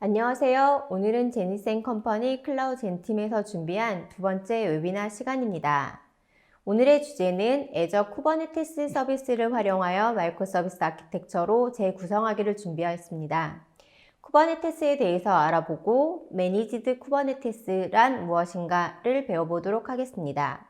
안녕하세요. 오늘은 제니센컴퍼니 클라우드 젠팀에서 준비한 두 번째 웨비나 시간입니다. 오늘의 주제는 애저 쿠버네티스 서비스를 활용하여 마이크로서비스 아키텍처로 재구성하기를 준비하였습니다. 쿠버네티스에 대해서 알아보고 매니지드 쿠버네티스란 무엇인가를 배워보도록 하겠습니다.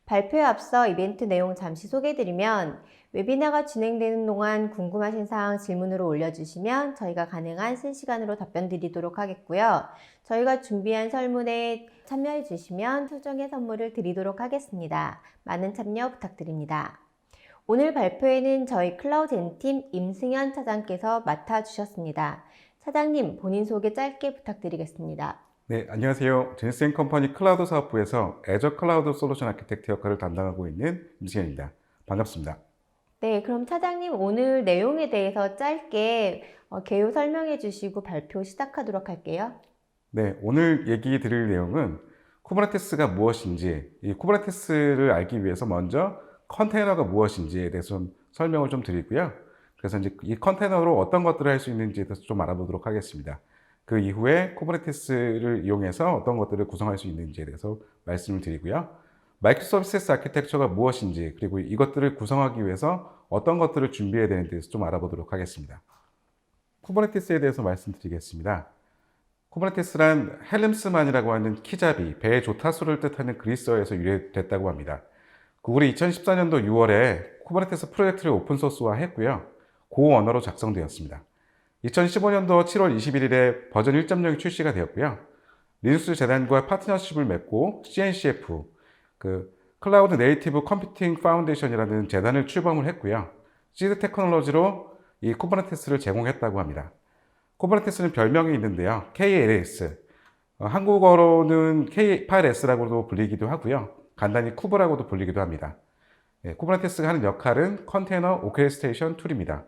발표에 앞서 이벤트 내용 잠시 소개해드리면 웨비나가 진행되는 동안 궁금하신 사항 질문으로 올려주시면 저희가 가능한 실시간으로 답변 드리도록 하겠고요. 저희가 준비한 설문에 참여해 주시면 소정의 선물을 드리도록 하겠습니다. 많은 참여 부탁드립니다. 오늘 발표회는 저희 클라우드 젠팀 임승현 차장께서 맡아주셨습니다. 차장님, 본인 소개 짧게 부탁드리겠습니다. 네, 안녕하세요. 제니센컴퍼니 클라우드 사업부에서 애저 클라우드 솔루션 아키텍트 역할을 담당하고 있는 임승현입니다. 반갑습니다. 네, 그럼 차장님 오늘 내용에 대해서 짧게 개요 설명해 주시고 발표 시작하도록 할게요. 네, 오늘 얘기 드릴 내용은 쿠버네티스가 무엇인지, 이 쿠버네티스를 알기 위해서 먼저 컨테이너가 무엇인지에 대해서 좀 설명을 좀 드리고요. 그래서 이제 이 컨테이너로 어떤 것들을 할 수 있는지에 대해서 좀 알아보도록 하겠습니다. 그 이후에 쿠버네티스를 이용해서 어떤 것들을 구성할 수 있는지에 대해서 말씀을 드리고요. 마이크로서비스 아키텍처가 무엇인지, 그리고 이것들을 구성하기 위해서 어떤 것들을 준비해야 되는지에 대해서 좀 알아보도록 하겠습니다. 쿠버네티스에 대해서 말씀드리겠습니다. 쿠버네티스란 헬름스만이라고 하는 키잡이, 배의 조타수를 뜻하는 그리스어에서 유래됐다고 합니다. 구글이 2014년도 6월에 쿠버네티스 프로젝트를 오픈소스화했고요. 고 언어로 작성되었습니다. 2015년도 7월 21일에 버전 1.0이 출시가 되었고요. 리눅스 재단과 파트너십을 맺고 CNCF, 클라우드 네이티브 컴퓨팅 파운데이션이라는 재단을 출범을 했고요. 시드 테크놀로지로 이 쿠버네티스를 제공했다고 합니다. 쿠버네티스는 별명이 있는데요. KLS, 한국어로는 K8S라고도 불리기도 하고요. 간단히 쿠버라고도 불리기도 합니다. 쿠버네티스가 하는 역할은 컨테이너 오케스트레이션 툴입니다.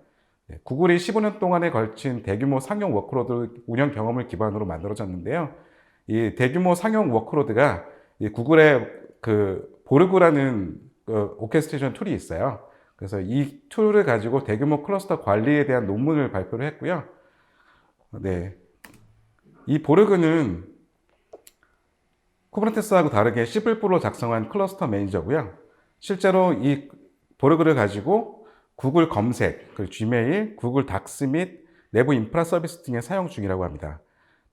구글이 15년 동안에 걸친 대규모 상용 워크로드 운영 경험을 기반으로 만들어졌는데요. 이 대규모 상용 워크로드가 구글의 보르그라는 오케스트레이션 툴이 있어요. 그래서 이 툴을 가지고 대규모 클러스터 관리에 대한 논문을 발표를 했고요. 네. 이 보르그는 쿠버네티스하고 다르게 C++로 작성한 클러스터 매니저고요. 실제로 이 보르그를 가지고 구글 검색, 그리고 지메일, 구글 닥스 및 내부 인프라 서비스 등에 사용 중이라고 합니다.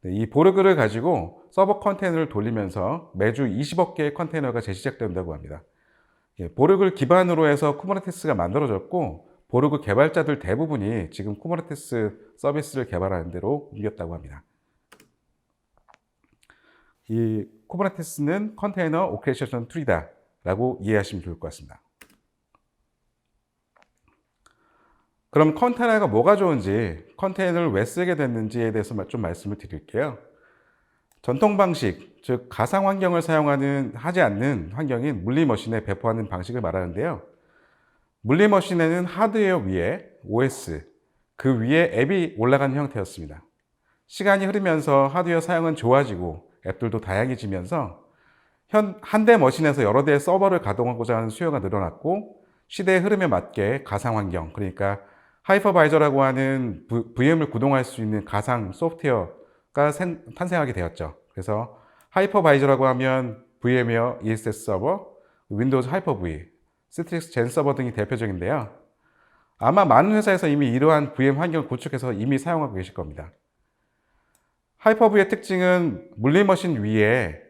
이 보르그를 가지고 서버 컨테이너를 돌리면서 매주 20억 개의 컨테이너가 재시작된다고 합니다. 보르그를 기반으로 해서 쿠버네티스가 만들어졌고, 보르그 개발자들 대부분이 지금 쿠버네티스 서비스를 개발하는 데로 옮겼다고 합니다. 이 쿠버네티스는 컨테이너 오케스트레이션 툴이다 라고 이해하시면 좋을 것 같습니다. 그럼 컨테이너가 뭐가 좋은지, 컨테이너를 왜 쓰게 됐는지에 대해서 좀 말씀을 드릴게요. 전통 방식, 즉 가상 환경을 하지 않는 환경인 물리머신에 배포하는 방식을 말하는데요. 물리머신에는 하드웨어 위에 OS, 그 위에 앱이 올라가는 형태였습니다. 시간이 흐르면서 하드웨어 사용은 좋아지고 앱들도 다양해지면서 한 대 머신에서 여러 대의 서버를 가동하고자 하는 수요가 늘어났고, 시대의 흐름에 맞게 가상 환경, 그러니까 하이퍼바이저라고 하는 VM을 구동할 수 있는 가상 소프트웨어가 탄생하게 되었죠. 그래서 하이퍼바이저라고 하면 VM웨어 ESS 서버, 윈도우즈 하이퍼V, 시트릭스 젠 서버 등이 대표적인데요. 아마 많은 회사에서 이미 이러한 VM 환경을 구축해서 이미 사용하고 계실 겁니다. 하이퍼V의 특징은 물리머신 위에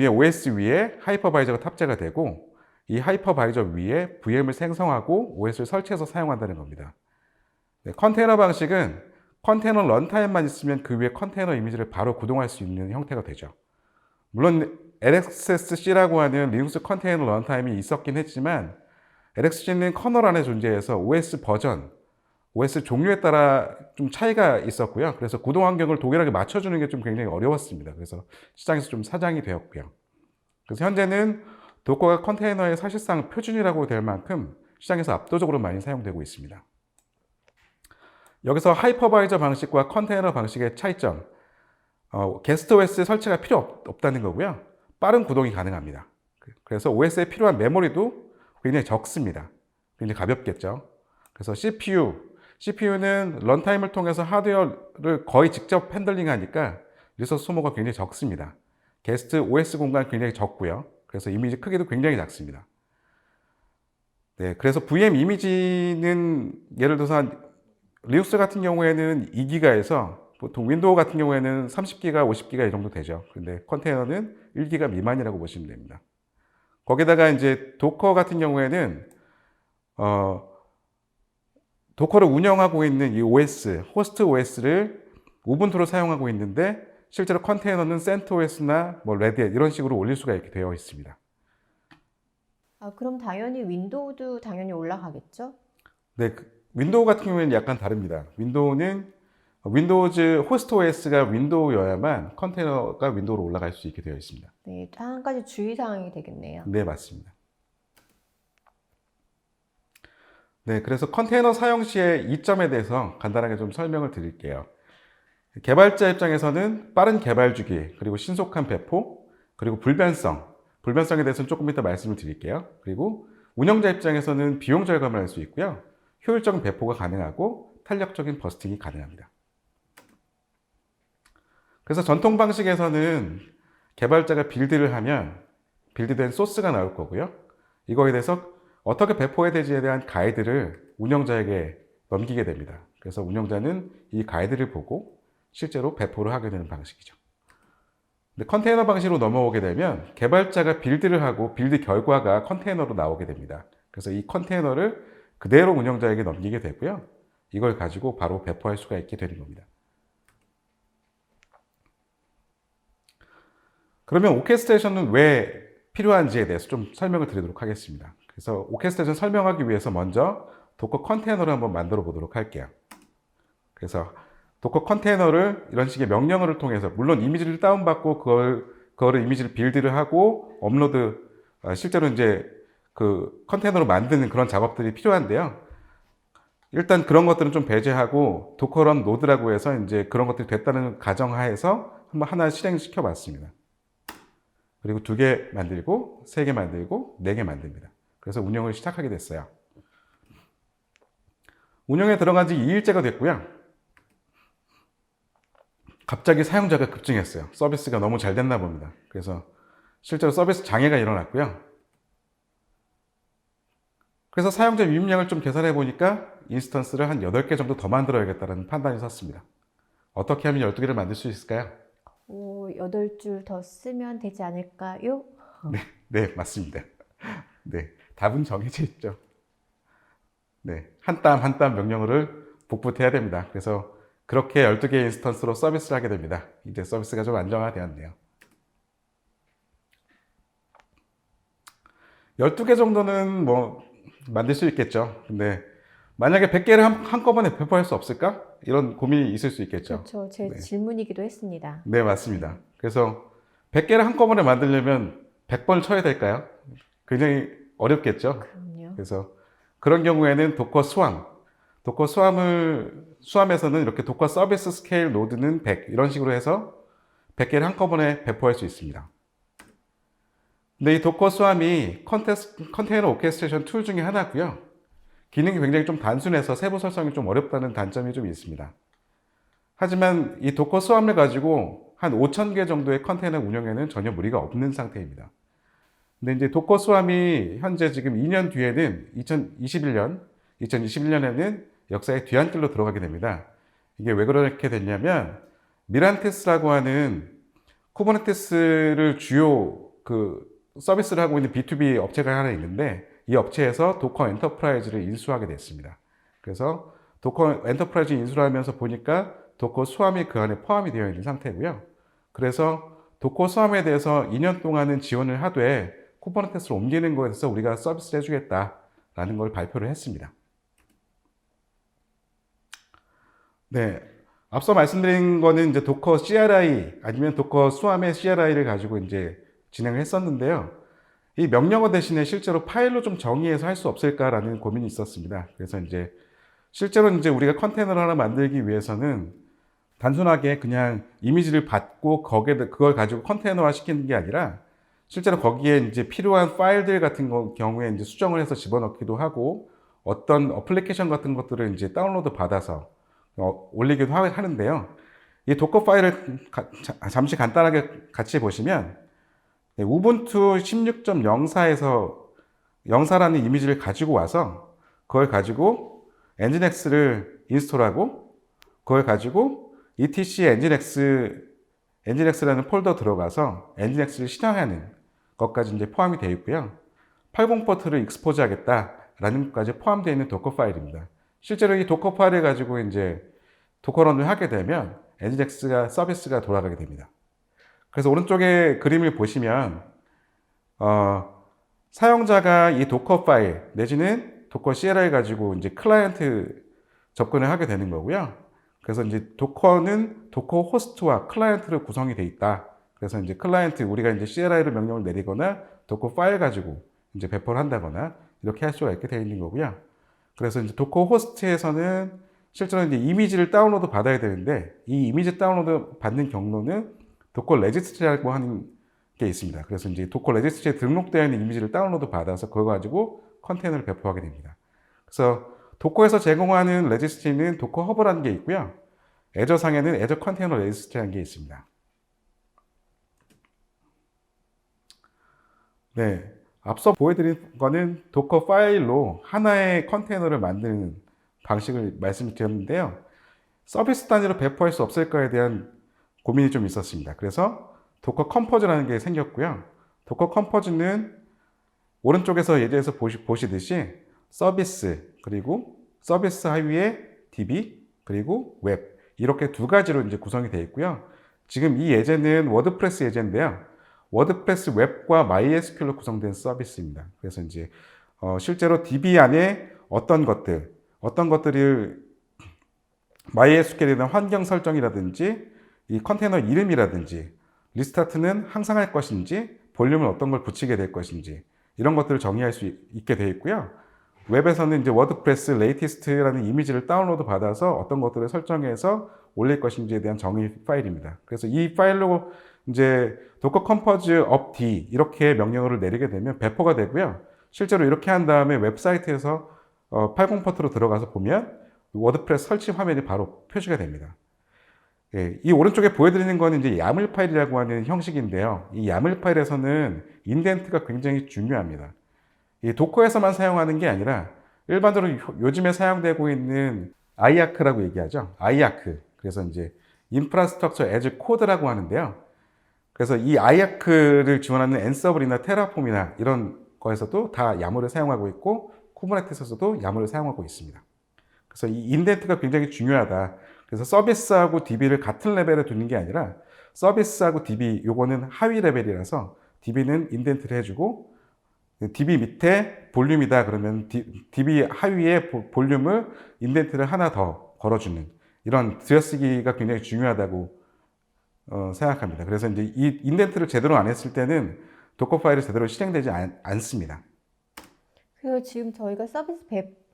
OS 위에 하이퍼바이저가 탑재가 되고, 이 하이퍼바이저 위에 VM을 생성하고 OS를 설치해서 사용한다는 겁니다. 컨테이너 방식은 컨테이너 런타임만 있으면 그 위에 컨테이너 이미지를 바로 구동할 수 있는 형태가 되죠. 물론 LXC라고 하는 리눅스 컨테이너 런타임이 있었긴 했지만, LXC는 커널 안에 존재해서 OS 버전, OS 종류에 따라 좀 차이가 있었고요. 그래서 구동 환경을 동일하게 맞춰주는 게 좀 굉장히 어려웠습니다. 그래서 시장에서 좀 사장이 되었고요. 그래서 현재는 도커가 컨테이너의 사실상 표준이라고 될 만큼 시장에서 압도적으로 많이 사용되고 있습니다. 여기서 하이퍼바이저 방식과 컨테이너 방식의 차이점, 게스트 OS 설치가 필요 없다는 거고요. 빠른 구동이 가능합니다. 그래서 OS에 필요한 메모리도 굉장히 적습니다. 굉장히 가볍겠죠. 그래서 CPU, CPU는 런타임을 통해서 하드웨어를 거의 직접 핸들링하니까 리소스 소모가 굉장히 적습니다. 게스트 OS 공간 굉장히 적고요. 그래서 이미지 크기도 굉장히 작습니다. 네, 그래서 VM 이미지는 예를 들어서 리눅스 같은 경우에는 2기가에서 보통 윈도우 같은 경우에는 30기가, 50기가 이 정도 되죠. 근데 컨테이너는 1기가 미만이라고 보시면 됩니다. 거기다가 이제 도커 같은 경우에는 도커를 운영하고 있는 이 OS, 호스트 OS를 우분투로 사용하고 있는데 실제로 컨테이너는 CentOS나 뭐 레드햇 이런 식으로 올릴 수가 있게 되어 있습니다. 그럼 당연히 윈도우도 당연히 올라가겠죠? 네, 윈도우 같은 경우에는 약간 다릅니다. 윈도우는 윈도우즈 호스트 OS가 윈도우여야만 컨테이너가 윈도우로 올라갈 수 있게 되어 있습니다. 네, 한 가지 주의사항이 되겠네요. 네, 맞습니다. 네, 그래서 컨테이너 사용 시의 이점에 대해서 간단하게 좀 설명을 드릴게요. 개발자 입장에서는 빠른 개발 주기, 그리고 신속한 배포, 그리고 불변성에 대해서는 조금 이따 말씀을 드릴게요. 그리고 운영자 입장에서는 비용 절감을 할 수 있고요. 효율적인 배포가 가능하고 탄력적인 버스팅이 가능합니다. 그래서 전통 방식에서는 개발자가 빌드를 하면 빌드된 소스가 나올 거고요. 이거에 대해서 어떻게 배포해야 되지에 대한 가이드를 운영자에게 넘기게 됩니다. 그래서 운영자는 이 가이드를 보고 실제로 배포를 하게 되는 방식이죠. 근데 컨테이너 방식으로 넘어오게 되면 개발자가 빌드를 하고 빌드 결과가 컨테이너로 나오게 됩니다. 그래서 이 컨테이너를 그대로 운영자에게 넘기게 되고요. 이걸 가지고 바로 배포할 수가 있게 되는 겁니다. 그러면 오케스트레이션은 왜 필요한지에 대해서 좀 설명을 드리도록 하겠습니다. 그래서 오케스트레이션 설명하기 위해서 먼저 도커 컨테이너를 한번 만들어 보도록 할게요. 그래서 도커 컨테이너를 이런 식의 명령어를 통해서 물론 이미지를 다운받고 그거를 이미지를 빌드를 하고 업로드 실제로 이제 그 컨테이너로 만드는 그런 작업들이 필요한데요. 일단 그런 것들은 좀 배제하고 도커런 노드라고 해서 이제 그런 것들이 됐다는 가정하에서 한번 하나 실행시켜 봤습니다. 그리고 2개 만들고 3개 만들고 4개 만듭니다. 그래서 운영을 시작하게 됐어요. 운영에 들어간 지 2일째가 됐고요. 갑자기 사용자가 급증했어요. 서비스가 너무 잘 됐나 봅니다. 그래서 실제로 서비스 장애가 일어났고요. 그래서 사용자 유입량을 좀 계산해 보니까 인스턴스를 한 8개 정도 더 만들어야겠다는 판단이 섰습니다. 어떻게 하면 12개를 만들 수 있을까요? 8줄 더 쓰면 되지 않을까요? 네, 맞습니다. 네, 답은 정해져 있죠. 네, 한 땀 한 땀 명령어를 복붙해야 됩니다. 그래서 그렇게 12개의 인스턴스로 서비스를 하게 됩니다. 이제 서비스가 좀 안정화되었네요. 12개 정도는 뭐 만들 수 있겠죠. 근데 만약에 100개를 한꺼번에 배포할 수 없을까? 이런 고민이 있을 수 있겠죠. 그렇죠. 제 네. 질문이기도 했습니다. 네, 맞습니다. 그래서 100개를 한꺼번에 만들려면 100번을 쳐야 될까요? 굉장히 어렵겠죠. 그럼요. 그래서 그런 경우에는 도커 수함에서는 이렇게 도커 서비스 스케일 노드는 100 이런 식으로 해서 100개를 한꺼번에 배포할 수 있습니다. 근데 이 도커 수함이 컨테이너 오케스트레이션 툴 중에 하나고요. 기능이 굉장히 좀 단순해서 세부 설정이 좀 어렵다는 단점이 좀 있습니다. 하지만 이 도커 수함을 가지고 한 5,000개 정도의 컨테이너 운영에는 전혀 무리가 없는 상태입니다. 근데 이제 도커 수함이 현재 지금 2년 뒤에는 2021년에는 역사의 뒤안길로 들어가게 됩니다. 이게 왜 그렇게 됐냐면 미란테스라고 하는 쿠버네티스를 주요 서비스를 하고 있는 B2B 업체가 하나 있는데 이 업체에서 도커 엔터프라이즈를 인수하게 됐습니다. 그래서 도커 엔터프라이즈 인수를 하면서 보니까 도커 수함이 그 안에 포함이 되어 있는 상태고요. 그래서 도커 수함에 대해서 2년 동안은 지원을 하되 쿠버네티스로 옮기는 거에 대해서 우리가 서비스를 해주겠다라는 걸 발표를 했습니다. 네, 앞서 말씀드린 거는 이제 도커 CRI 아니면 도커 수함의 CRI를 가지고 이제 진행을 했었는데요. 이 명령어 대신에 실제로 파일로 좀 정의해서 할 수 없을까라는 고민이 있었습니다. 그래서 이제 실제로 이제 우리가 컨테이너를 하나 만들기 위해서는 단순하게 그냥 이미지를 받고 그걸 가지고 컨테이너화 시키는 게 아니라 실제로 거기에 이제 필요한 파일들 같은 경우에 이제 수정을 해서 집어넣기도 하고 어떤 어플리케이션 같은 것들을 이제 다운로드 받아서 올리기도 하는데요. 이 도커 파일을 잠시 간단하게 같이 보시면 우분투 16.04에서 04라는 이미지를 가지고 와서 그걸 가지고 엔진엑스를 인스톨하고 그걸 가지고 etc 엔진엑스라는 폴더 들어가서 엔진엑스를 실행하는 것까지 이제 포함이 되어 있고요. 80 포트를 익스포즈 하겠다라는 것까지 포함되어 있는 도커 파일입니다. 실제로 이 도커 파일을 가지고 이제 도커런을 하게 되면 엔진엑스가 서비스가 돌아가게 됩니다. 그래서 오른쪽에 그림을 보시면 사용자가 이 도커 파일 내지는 도커 CLI 가지고 이제 클라이언트 접근을 하게 되는 거고요. 그래서 이제 도커는 도커 호스트와 클라이언트로 구성이 되어 있다. 그래서 이제 클라이언트 우리가 이제 CLI로 명령을 내리거나 도커 파일 가지고 이제 배포를 한다거나 이렇게 할 수가 있게 되어 있는 거고요. 그래서 이제 도커 호스트에서는 실제로 이제 이미지를 다운로드 받아야 되는데 이 이미지 다운로드 받는 경로는 도커 레지스트리라고 하는 게 있습니다. 그래서 이제 도커 레지스트리에 등록되어 있는 이미지를 다운로드 받아서 그걸 가지고 컨테이너를 배포하게 됩니다. 그래서 도커에서 제공하는 레지스트리는 도커 허브라는 게 있고요. 애저상에는 애저 컨테이너 레지스트리라는 게 있습니다. 네, 앞서 보여드린 거는 도커 파일로 하나의 컨테이너를 만드는 방식을 말씀드렸는데요. 서비스 단위로 배포할 수 없을까에 대한 고민이 좀 있었습니다. 그래서 도커 컴포즈라는 게 생겼고요. 도커 컴포즈는 오른쪽에서 예제에서 보시듯이 서비스 그리고 서비스 하위에 DB 그리고 웹 이렇게 두 가지로 이제 구성이 되어 있고요. 지금 이 예제는 워드프레스 예제인데요. 워드프레스 웹과 MySQL로 구성된 서비스입니다. 그래서 이제 실제로 DB 안에 어떤 것들을 MySQL이나 환경 설정이라든지 이 컨테이너 이름이라든지 리스타트는 항상 할 것인지 볼륨을 어떤 걸 붙이게 될 것인지 이런 것들을 정의할 수 있게 되어 있고요. 웹에서는 이제 워드프레스 레이티스트라는 이미지를 다운로드 받아서 어떤 것들을 설정해서 올릴 것인지에 대한 정의 파일입니다. 그래서 이 파일로 이제 도커 컴포즈 업 D 이렇게 명령어를 내리게 되면 배포가 되고요. 실제로 이렇게 한 다음에 웹사이트에서 80 포트로 들어가서 보면 워드프레스 설치 화면이 바로 표시가 됩니다. 예, 이 오른쪽에 보여드리는 거는 이제 야물 파일이라고 하는 형식인데요. 이 야물 파일에서는 인덴트가 굉장히 중요합니다. 이 도커에서만 사용하는 게 아니라 일반적으로 요즘에 사용되고 있는 IAC라고 얘기하죠. IAC. 그래서 이제 인프라스트럭처 애즈 코드라고 하는데요. 그래서 이 IAC를 지원하는 엔서블이나 테라폼이나 이런 거에서도 다 야물을 사용하고 있고 쿠버네티스에서도 야물을 사용하고 있습니다. 그래서 이 인덴트가 굉장히 중요하다. 그래서 서비스하고 DB를 같은 레벨에 두는 게 아니라 서비스하고 DB 요거는 하위 레벨이라서 DB는 인덴트를 해주고 DB 밑에 볼륨이다 그러면 DB 하위에 볼륨을 인덴트를 하나 더 걸어주는 이런 들여쓰기가 굉장히 중요하다고 생각합니다. 그래서 이제 이 인덴트를 제대로 안 했을 때는 도커 파일이 제대로 실행되지 않습니다. 그리고 지금 저희가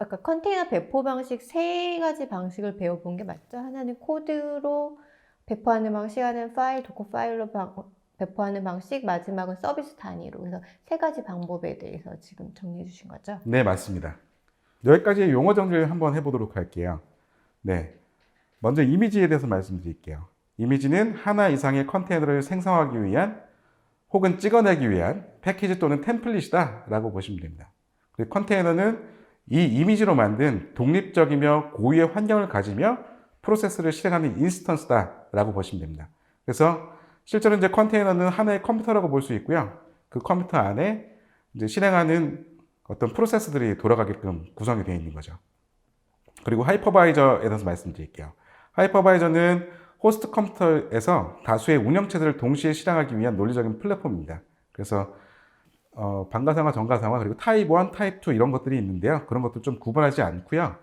아까 컨테이너 배포 방식 세 가지 방식을 배워본 게 맞죠? 하나는 코드로 배포하는 방식, 하나는 도커 파일로 배포하는 방식, 마지막은 서비스 단위로. 그래서 세 가지 방법에 대해서 지금 정리해 주신 거죠? 네, 맞습니다. 여기까지 용어 정리를 한번 해보도록 할게요. 네, 먼저 이미지에 대해서 말씀드릴게요. 이미지는 하나 이상의 컨테이너를 생성하기 위한 혹은 찍어내기 위한 패키지 또는 템플릿이다 라고 보시면 됩니다. 그리고 컨테이너는 이 이미지로 만든 독립적이며 고유의 환경을 가지며 프로세스를 실행하는 인스턴스다 라고 보시면 됩니다. 그래서 실제로 이제 컨테이너는 하나의 컴퓨터라고 볼 수 있고요. 그 컴퓨터 안에 이제 실행하는 어떤 프로세스들이 돌아가게끔 구성이 되어 있는 거죠. 그리고 하이퍼바이저에 대해서 말씀드릴게요. 하이퍼바이저는 호스트 컴퓨터에서 다수의 운영체들을 동시에 실행하기 위한 논리적인 플랫폼입니다. 그래서 반가상화, 정가상화, 그리고 타입 1, 타입 2 이런 것들이 있는데요. 그런 것들 좀 구분하지 않고요.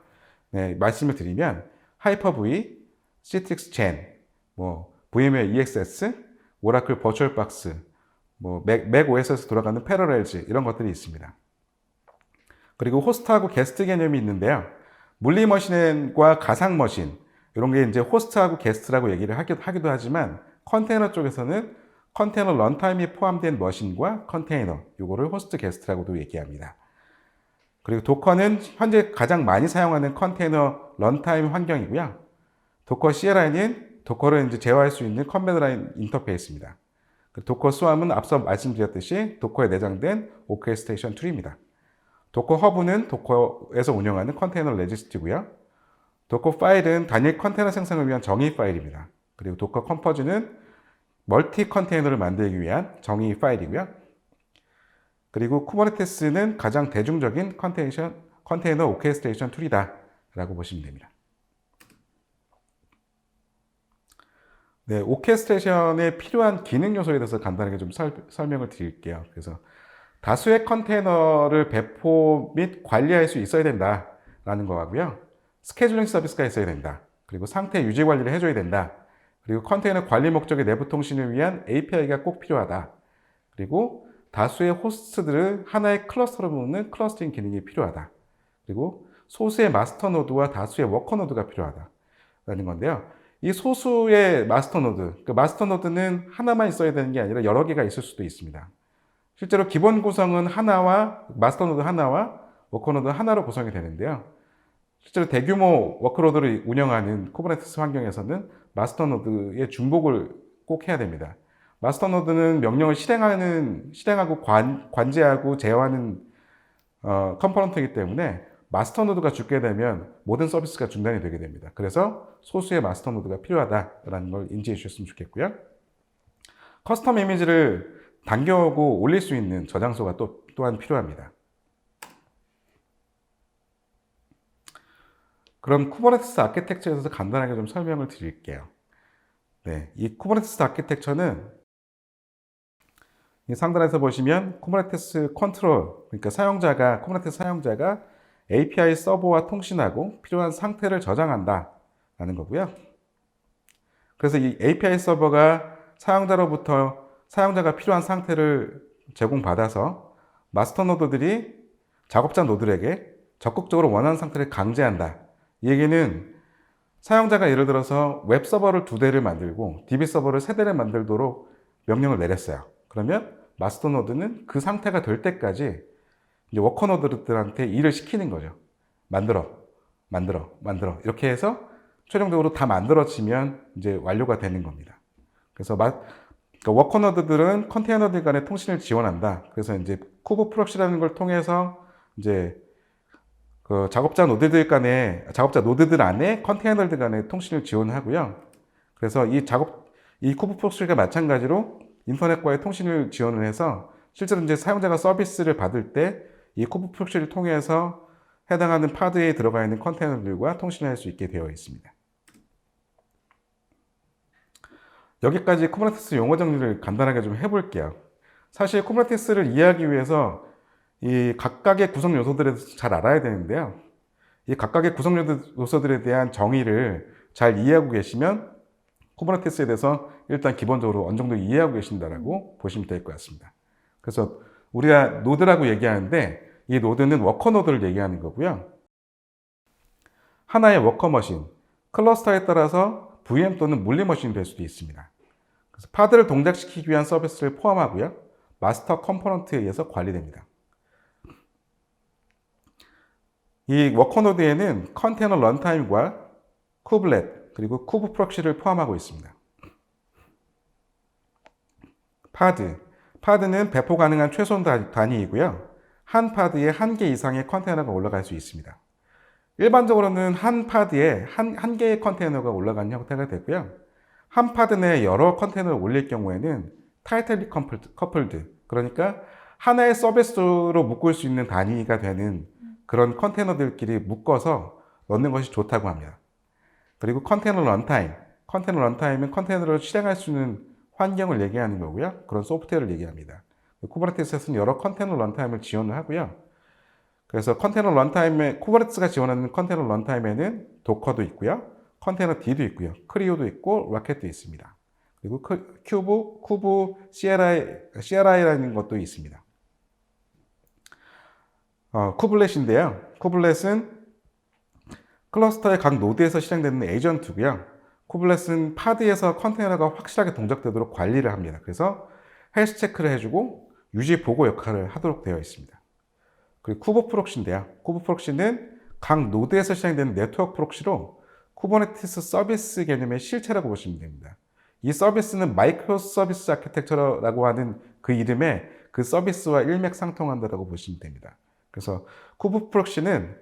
네, 말씀을 드리면 하이퍼V, 시트릭스 젠, VMware EXS, 오라클 버추얼박스, 맥 OS에서 돌아가는 패러렐즈 이런 것들이 있습니다. 그리고 호스트하고 게스트 개념이 있는데요. 물리 머신과 가상 머신 이런 게 이제 호스트하고 게스트라고 얘기를 하기도 하지만 컨테이너 쪽에서는 컨테이너 런타임이 포함된 머신과 컨테이너 이거를 호스트 게스트라고도 얘기합니다. 그리고 도커는 현재 가장 많이 사용하는 컨테이너 런타임 환경이고요. 도커 CLI는 도커를 이제 제어할 수 있는 커맨드 라인 인터페이스입니다. 도커 스왑은 앞서 말씀드렸듯이 도커에 내장된 오케스트레이션 툴입니다. 도커 허브는 도커에서 운영하는 컨테이너 레지스트고요. 도커 파일은 단일 컨테이너 생성을 위한 정의 파일입니다. 그리고 도커 컴포즈는 멀티 컨테이너를 만들기 위한 정의 파일이고요. 그리고 쿠버네티스는 가장 대중적인 컨테이너 오케스트레이션 툴이다 라고 보시면 됩니다. 네, 오케스트레이션에 필요한 기능 요소에 대해서 간단하게 좀 설명을 드릴게요. 그래서 다수의 컨테이너를 배포 및 관리할 수 있어야 된다라는 거고요. 스케줄링 서비스가 있어야 된다. 그리고 상태 유지 관리를 해줘야 된다. 그리고 컨테이너 관리 목적의 내부 통신을 위한 API가 꼭 필요하다. 그리고 다수의 호스트들을 하나의 클러스터로 묶는 클러스터링 기능이 필요하다. 그리고 소수의 마스터 노드와 다수의 워커 노드가 필요하다라는 건데요. 이 소수의 마스터 노드, 그 마스터 노드는 하나만 있어야 되는 게 아니라 여러 개가 있을 수도 있습니다. 실제로 기본 구성은 마스터 노드 하나와 워커 노드 하나로 구성이 되는데요. 실제로 대규모 워크로드를 운영하는 쿠버네티스 환경에서는 마스터 노드의 중복을 꼭 해야 됩니다. 마스터 노드는 명령을 실행하고 관제하고 제어하는 컴포넌트이기 때문에 마스터 노드가 죽게 되면 모든 서비스가 중단이 되게 됩니다. 그래서 소수의 마스터 노드가 필요하다라는 걸 인지해 주셨으면 좋겠고요. 커스텀 이미지를 당겨오고 올릴 수 있는 저장소가 또한 필요합니다. 그럼 쿠버네티스 아키텍처에 대해서 간단하게 좀 설명을 드릴게요. 네, 이 쿠버네티스 아키텍처는 이 상단에서 보시면 쿠버네티스 컨트롤, 그러니까 쿠버네티스 사용자가 API 서버와 통신하고 필요한 상태를 저장한다 라는 거고요. 그래서 이 API 서버가 사용자로부터 사용자가 필요한 상태를 제공받아서 마스터 노드들이 작업자 노드에게 적극적으로 원하는 상태를 강제한다. 이 얘기는 사용자가 예를 들어서 웹 서버를 2대를 만들고 DB 서버를 3대를 만들도록 명령을 내렸어요. 그러면 마스터 노드는 그 상태가 될 때까지 이제 워커 노드들한테 일을 시키는 거죠. 만들어. 이렇게 해서 최종적으로 다 만들어지면 이제 완료가 되는 겁니다. 그래서 그러니까 워커 노드들은 컨테이너들 간의 통신을 지원한다. 그래서 이제 쿠브 프록시라는 걸 통해서 이제 그 작업자 노드들 안에 컨테이너들 간의 통신을 지원하고요. 그래서 이 쿠브 프록시가 마찬가지로 인터넷과의 통신을 지원을 해서 실제로 이제 사용자가 서비스를 받을 때 이 쿠브 프록시를 통해서 해당하는 파드에 들어가 있는 컨테이너들과 통신을 할 수 있게 되어 있습니다. 여기까지 쿠버네티스 용어 정리를 간단하게 좀 해볼게요. 사실 쿠버네티스를 이해하기 위해서 이 각각의 구성 요소들에 대해서 잘 알아야 되는데요. 이 각각의 구성 요소들에 대한 정의를 잘 이해하고 계시면 쿠버네티스에 대해서 일단 기본적으로 어느 정도 이해하고 계신다라고 보시면 될 것 같습니다. 그래서 우리가 노드라고 얘기하는데 이 노드는 워커 노드를 얘기하는 거고요. 하나의 워커 머신, 클러스터에 따라서 VM 또는 물리 머신이 될 수도 있습니다. 그래서 파드를 동작시키기 위한 서비스를 포함하고요. 마스터 컴포넌트에 의해서 관리됩니다. 이 워커 노드에는 컨테이너 런타임과 쿠블렛 그리고 쿠브 프록시를 포함하고 있습니다. 파드는 배포 가능한 최소 단위이고요. 한 파드에 1개 이상의 컨테이너가 올라갈 수 있습니다. 일반적으로는 한 파드에 한 개의 컨테이너가 올라가는 형태가 되고요. 한 파드 내에 여러 컨테이너를 올릴 경우에는 타이틀리 커플드, 그러니까 하나의 서비스로 묶을 수 있는 단위가 되는 그런 컨테이너들끼리 묶어서 넣는 것이 좋다고 합니다. 그리고 컨테이너 런타임은 컨테이너를 실행할 수 있는 환경을 얘기하는 거고요. 그런 소프트웨어를 얘기합니다. 쿠버네티스에서는 여러 컨테이너 런타임을 지원을 하고요. 그래서 쿠버네티스가 지원하는 컨테이너 런타임에는 도커도 있고요. 컨테이너 D도 있고요. 크리오도 있고, 로켓도 있습니다. 그리고 쿠브, CLI라는 것도 있습니다. 쿠블렛인데요. 쿠블렛은 클러스터의 각 노드에서 실행되는 에이전트고요. 쿠블렛은 파드에서 컨테이너가 확실하게 동작되도록 관리를 합니다. 그래서 헬스 체크를 해주고 유지 보고 역할을 하도록 되어 있습니다. 그리고 쿠버 프록시인데요. 쿠버 프록시는 각 노드에서 시작되는 네트워크 프록시로 쿠버네티스 서비스 개념의 실체라고 보시면 됩니다. 이 서비스는 마이크로 서비스 아키텍처라고 하는 그 이름에 그 서비스와 일맥상통한다고 보시면 됩니다. 그래서 쿠버 프록시는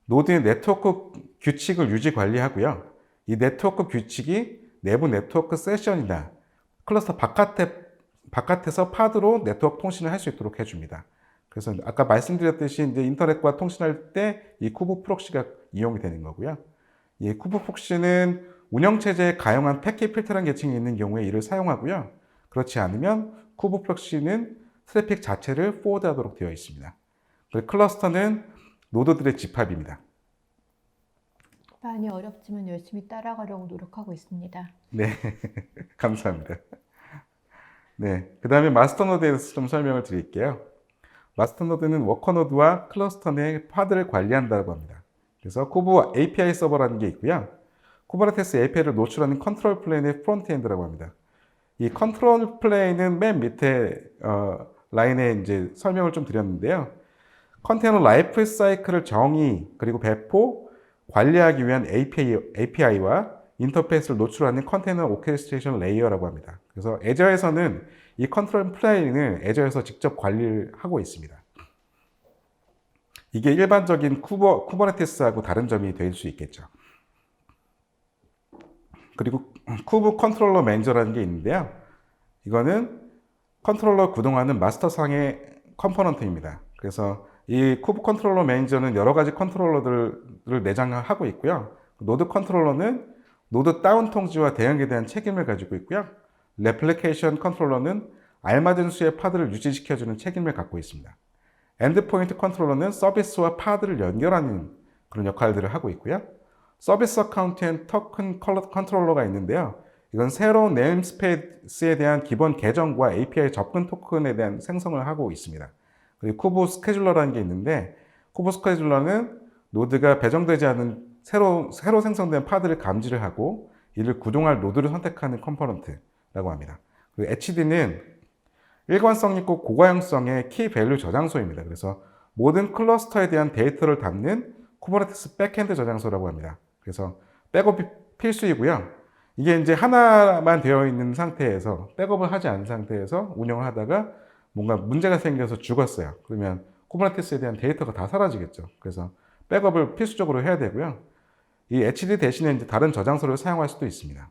노드의 네트워크 규칙을 유지 관리하고요. 이 네트워크 규칙이 내부 네트워크 세션이나 클러스터 바깥에서 파드로 네트워크 통신을 할 수 있도록 해줍니다. 그래서 아까 말씀드렸듯이 이제 인터넷과 통신할 때 이 쿠버 프록시가 이용이 되는 거고요. 이 쿠버 프록시는 운영체제에 가용한 패킷 필터라는 계층이 있는 경우에 이를 사용하고요. 그렇지 않으면 쿠버 프록시는 트래픽 자체를 포워드하도록 되어 있습니다. 그리고 클러스터는 노드들의 집합입니다. 많이 어렵지만 열심히 따라가려고 노력하고 있습니다. 네, 감사합니다. 네, 그 다음에 마스터 노드에 대해서 좀 설명을 드릴게요. 마스터 노드는 워커 노드와 클러스터 내 파드를 관리한다고 합니다. 그래서 쿠버 API 서버라는 게 있고요. 쿠버네티스 API를 노출하는 컨트롤 플레인의 프론트엔드라고 합니다. 이 컨트롤 플레인은 맨 밑에 라인에 이제 설명을 좀 드렸는데요. 컨테이너 라이프 사이클을 정의 그리고 배포, 관리하기 위한 API와 인터페이스를 노출하는 컨테이너 오케스트레이션 레이어라고 합니다. 그래서 애저에서는 이 컨트롤 플레인을 애저에서 직접 관리를 하고 있습니다. 이게 일반적인 쿠버네티스하고 다른 점이 될 수 있겠죠. 그리고 쿠버 컨트롤러 매니저라는 게 있는데요. 이거는 컨트롤러 구동하는 마스터상의 컴포넌트입니다. 그래서 이 쿠버 컨트롤러 매니저는 여러 가지 컨트롤러들을 내장하고 있고요. 노드 컨트롤러는 노드 다운 통지와 대응에 대한 책임을 가지고 있고요. 레플리케이션 컨트롤러는 알맞은 수의 파드를 유지시켜주는 책임을 갖고 있습니다. 엔드포인트 컨트롤러는 서비스와 파드를 연결하는 그런 역할들을 하고 있고요. 서비스 어카운트 앤 토큰 컨트롤러가 있는데요. 이건 새로운 네임스페이스에 대한 기본 계정과 API 접근 토큰에 대한 생성을 하고 있습니다. 그리고 쿠버 스케줄러라는 게 있는데 쿠버 스케줄러는 노드가 배정되지 않은 새로 생성된 파드를 감지를 하고 이를 구동할 노드를 선택하는 컴포넌트라고 합니다. 그리고 HD는 일관성 있고 고가형성의 키 밸류 저장소입니다. 그래서 모든 클러스터에 대한 데이터를 담는 쿠버네티스 백엔드 저장소라고 합니다. 그래서 백업이 필수이고요. 이게 이제 하나만 되어 있는 상태에서 백업을 하지 않은 상태에서 운영을 하다가 뭔가 문제가 생겨서 죽었어요. 그러면 쿠버네티스에 대한 데이터가 다 사라지겠죠. 그래서 백업을 필수적으로 해야 되고요. 이 HD 대신에 이제 다른 저장소를 사용할 수도 있습니다.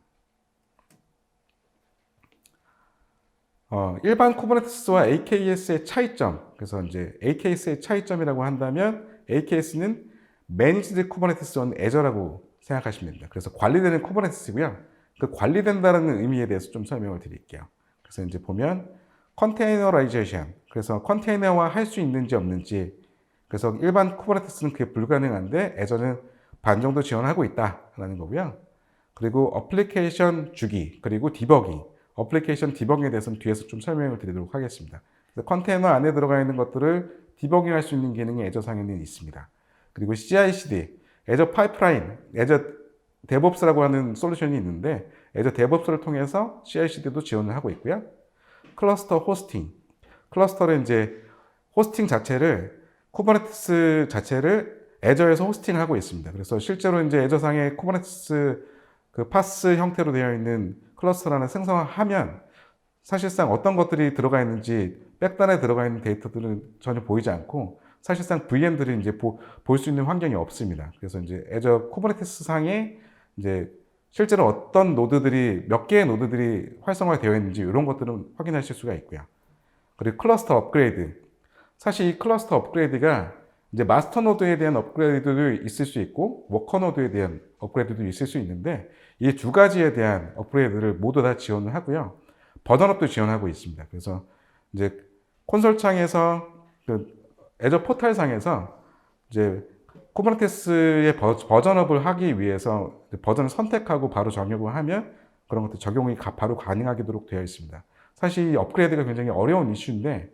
일반 쿠버네티스와 AKS의 차이점. 그래서 이제 AKS의 차이점이라고 한다면 AKS는 Managed Kubernetes on Azure라고 생각하시면 됩니다. 그래서 관리되는 쿠버네티스고요. 그 관리된다는 의미에 대해서 좀 설명을 드릴게요. 그래서 이제 보면 컨테이너라이제이션. 그래서 컨테이너화 할 수 있는지 없는지. 그래서 일반 쿠버네티스는 그게 불가능한데 애저는 반 정도 지원하고 있다라는 거고요. 그리고 어플리케이션 주기 그리고 디버깅. 어플리케이션 디버깅에 대해서는 뒤에서 좀 설명을 드리도록 하겠습니다. 그래서 컨테이너 안에 들어가 있는 것들을 디버깅 할 수 있는 기능이 애저상에는 있습니다. 그리고 CI/CD, 애저 파이프라인, 애저 데브옵스라고 하는 솔루션이 있는데 애저 데브옵스를 통해서 CI/CD도 지원을 하고 있고요. 클러스터 호스팅, 클러스터를 이제 호스팅 자체를 쿠버네티스 자체를 애저에서 호스팅을 하고 있습니다. 그래서 실제로 이제 애저상에 쿠버네티스 그 파스 형태로 되어 있는 클러스터를 하나 생성하면 사실상 어떤 것들이 들어가 있는지 백단에 들어가 있는 데이터들은 전혀 보이지 않고 사실상 VM들이 이제 볼 수 있는 환경이 없습니다. 그래서 이제 애저 쿠버네티스 상에 이제 실제로 어떤 노드들이 몇 개의 노드들이 활성화가 되어 있는지 이런 것들은 확인하실 수가 있고요. 그리고 클러스터 업그레이드. 사실 이 클러스터 업그레이드가 이제 마스터 노드에 대한 업그레이드도 있을 수 있고 워커 노드에 대한 업그레이드도 있을 수 있는데 이 두 가지에 대한 업그레이드를 모두 다 지원을 하고요. 버전업도 지원하고 있습니다. 그래서 이제 콘솔 창에서 그 애저 포탈 상에서 이제 쿠버네티스의 버전업을 하기 위해서 버전을 선택하고 바로 적용을 하면 그런 것들 적용이 바로 가능하도록 되어 있습니다. 사실 이 업그레이드가 굉장히 어려운 이슈인데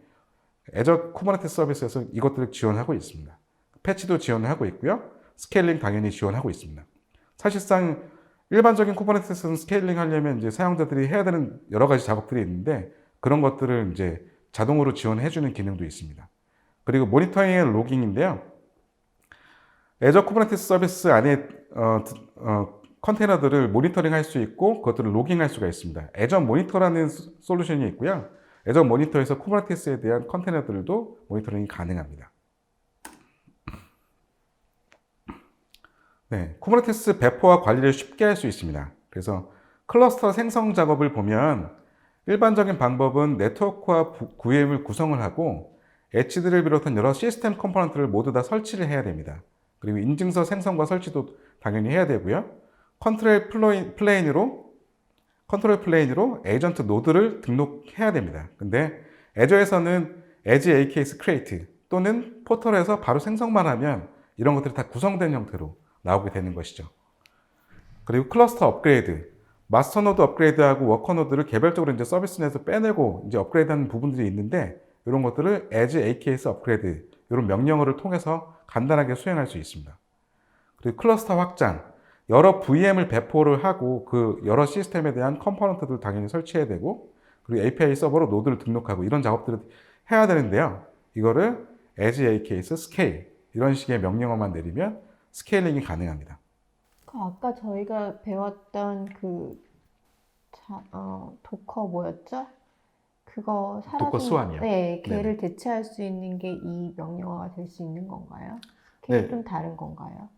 애저 쿠버네티스 서비스에서 이것들을 지원하고 있습니다. 패치도 지원을 하고 있고요. 스케일링 당연히 지원하고 있습니다. 사실상 일반적인 쿠버네티스는 스케일링 하려면 이제 사용자들이 해야 되는 여러 가지 작업들이 있는데 그런 것들을 이제 자동으로 지원해 주는 기능도 있습니다. 그리고 모니터링 앤 로깅인데요. 애저 쿠버네티스 서비스 안에 컨테이너들을 모니터링 할 수 있고 그것들을 로깅할 수가 있습니다. 애저 모니터라는 솔루션이 있고요. 애저 모니터에서 쿠버네티스에 대한 컨테이너들도 모니터링이 가능합니다. 네, 쿠버네티스 배포와 관리를 쉽게 할 수 있습니다. 그래서 클러스터 생성 작업을 보면 일반적인 방법은 네트워크와 VM을 구성을 하고 엣지들을 비롯한 여러 시스템 컴포넌트를 모두 다 설치를 해야 됩니다. 그리고 인증서 생성과 설치도 당연히 해야 되고요. 컨트롤 플레인으로 에이전트 노드를 등록해야 됩니다. 근데 애저에서는 as AKS create 또는 포털에서 바로 생성만 하면 이런 것들이 다 구성된 형태로 나오게 되는 것이죠. 그리고 클러스터 업그레이드, 마스터 노드 업그레이드하고 워커 노드를 개별적으로 이제 서비스 내에서 빼내고 이제 업그레이드하는 부분들이 있는데 이런 것들을 as AKS 업그레이드 이런 명령어를 통해서 간단하게 수행할 수 있습니다. 그리고 클러스터 확장, 여러 VM을 배포를 하고 그 여러 시스템에 대한 컴포넌트들 당연히 설치해야 되고 그리고 API 서버로 노드를 등록하고 이런 작업들을 해야 되는데요. 이거를 as AKS scale 이런 식의 명령어만 내리면 스케일링이 가능합니다. 아까 저희가 배웠던 도커 뭐였죠? 그거 도커 스완이요. 네, 걔를 네네. 대체할 수 있는 게 이 명령어가 될 수 있는 건가요? 네. 걔는 좀 다른 건가요?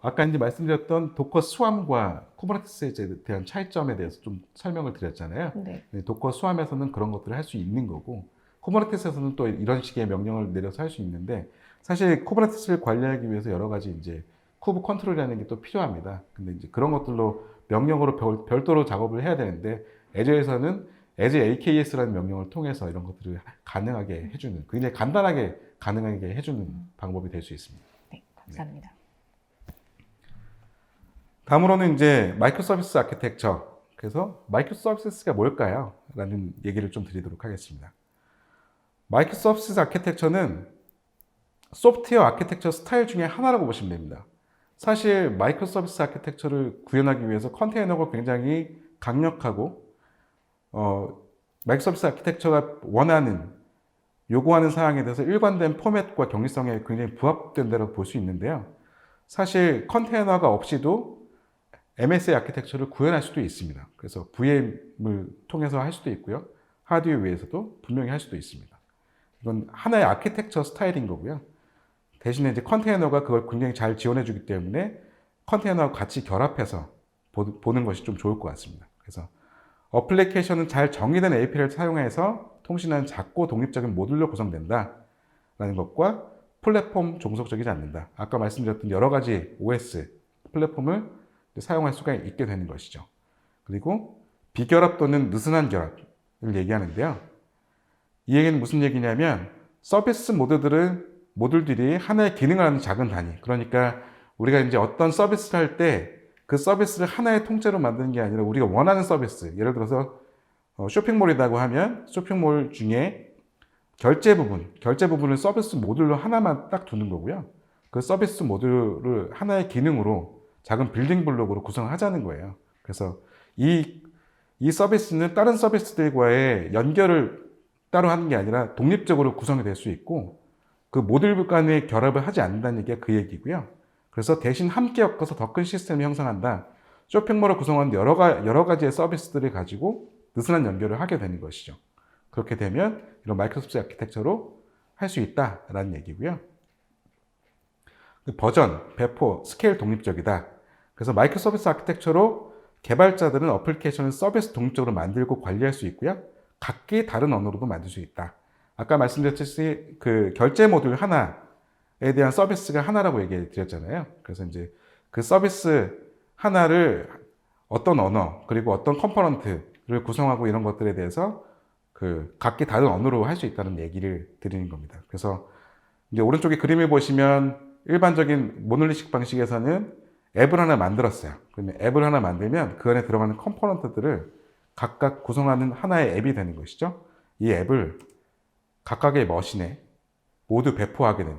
아까 이제 말씀드렸던 도커 스왑과 쿠버네티스에 대한 차이점에 대해서 좀 설명을 드렸잖아요. 네. 도커 스왑에서는 그런 것들을 할 수 있는 거고, 쿠버네티스에서는 또 이런 식의 명령을 내려서 할 수 있는데, 사실 쿠버네티스를 관리하기 위해서 여러 가지 이제 쿠브 컨트롤이라는 게 또 필요합니다. 근데 이제 그런 것들로 명령어로 별도로 작업을 해야 되는데, 애저에서는 as AKS라는 명령을 통해서 이런 것들을 가능하게 해주는, 굉장히 간단하게 가능하게 해주는 방법이 될 수 있습니다. 네, 감사합니다. 다음으로는 이제 마이크로 서비스 아키텍처. 그래서 마이크로 서비스가 뭘까요? 라는 얘기를 좀 드리도록 하겠습니다. 마이크로 서비스 아키텍처는 소프트웨어 아키텍처 스타일 중에 하나라고 보시면 됩니다. 사실 마이크로 서비스 아키텍처를 구현하기 위해서 컨테이너가 굉장히 강력하고 마이크로 서비스 아키텍처가 요구하는 사항에 대해서 일관된 포맷과 경리성에 굉장히 부합된다고 볼 수 있는데요. 사실 컨테이너가 없이도 MSA 아키텍처를 구현할 수도 있습니다. 그래서 VM을 통해서 할 수도 있고요. 하드웨어 위에서도 분명히 할 수도 있습니다. 이건 하나의 아키텍처 스타일인 거고요. 대신에 이제 컨테이너가 그걸 굉장히 잘 지원해 주기 때문에 컨테이너와 같이 결합해서 보는 것이 좀 좋을 것 같습니다. 그래서 어플리케이션은 잘 정의된 API를 사용해서 통신하는 작고 독립적인 모듈로 구성된다 라는 것과 플랫폼 종속적이지 않는다. 아까 말씀드렸던 여러 가지 OS 플랫폼을 사용할 수가 있게 되는 것이죠. 그리고 비결합 또는 느슨한 결합을 얘기하는데요. 이 얘기는 무슨 얘기냐면 서비스 모듈들이 하나의 기능을 하는 작은 단위. 그러니까 우리가 이제 어떤 서비스를 할 때 그 서비스를 하나의 통째로 만드는 게 아니라 우리가 원하는 서비스. 예를 들어서 쇼핑몰이라고 하면 쇼핑몰 중에 결제 부분을 서비스 모듈로 하나만 딱 두는 거고요. 그 서비스 모듈을 하나의 기능으로 작은 빌딩 블록으로 구성하자는 거예요. 그래서 이 서비스는 다른 서비스들과의 연결을 따로 하는 게 아니라 독립적으로 구성이 될 수 있고 그 모듈 간의 결합을 하지 않는다는 얘기가 그 얘기고요. 그래서 대신 함께 엮어서 더 큰 시스템을 형성한다. 쇼핑몰을 구성하는 여러 가지의 서비스들을 가지고 느슨한 연결을 하게 되는 것이죠. 그렇게 되면 이런 마이크로소프트 아키텍처로 할 수 있다라는 얘기고요. 버전, 배포, 스케일 독립적이다. 그래서 마이크로서비스 아키텍처로 개발자들은 어플리케이션을 서비스 독립적으로 만들고 관리할 수 있고요. 각기 다른 언어로도 만들 수 있다. 아까 말씀드렸듯이 그 결제 모듈 하나에 대한 서비스가 하나라고 얘기해 드렸잖아요. 그래서 이제 그 서비스 하나를 어떤 언어, 그리고 어떤 컴포넌트를 구성하고 이런 것들에 대해서 그 각기 다른 언어로 할 수 있다는 얘기를 드리는 겁니다. 그래서 이제 오른쪽에 그림을 보시면 일반적인 모놀리식 방식에서는 앱을 하나 만들었어요. 그러면 앱을 하나 만들면 그 안에 들어가는 컴포넌트들을 각각 구성하는 하나의 앱이 되는 것이죠. 이 앱을 각각의 머신에 모두 배포하게 되는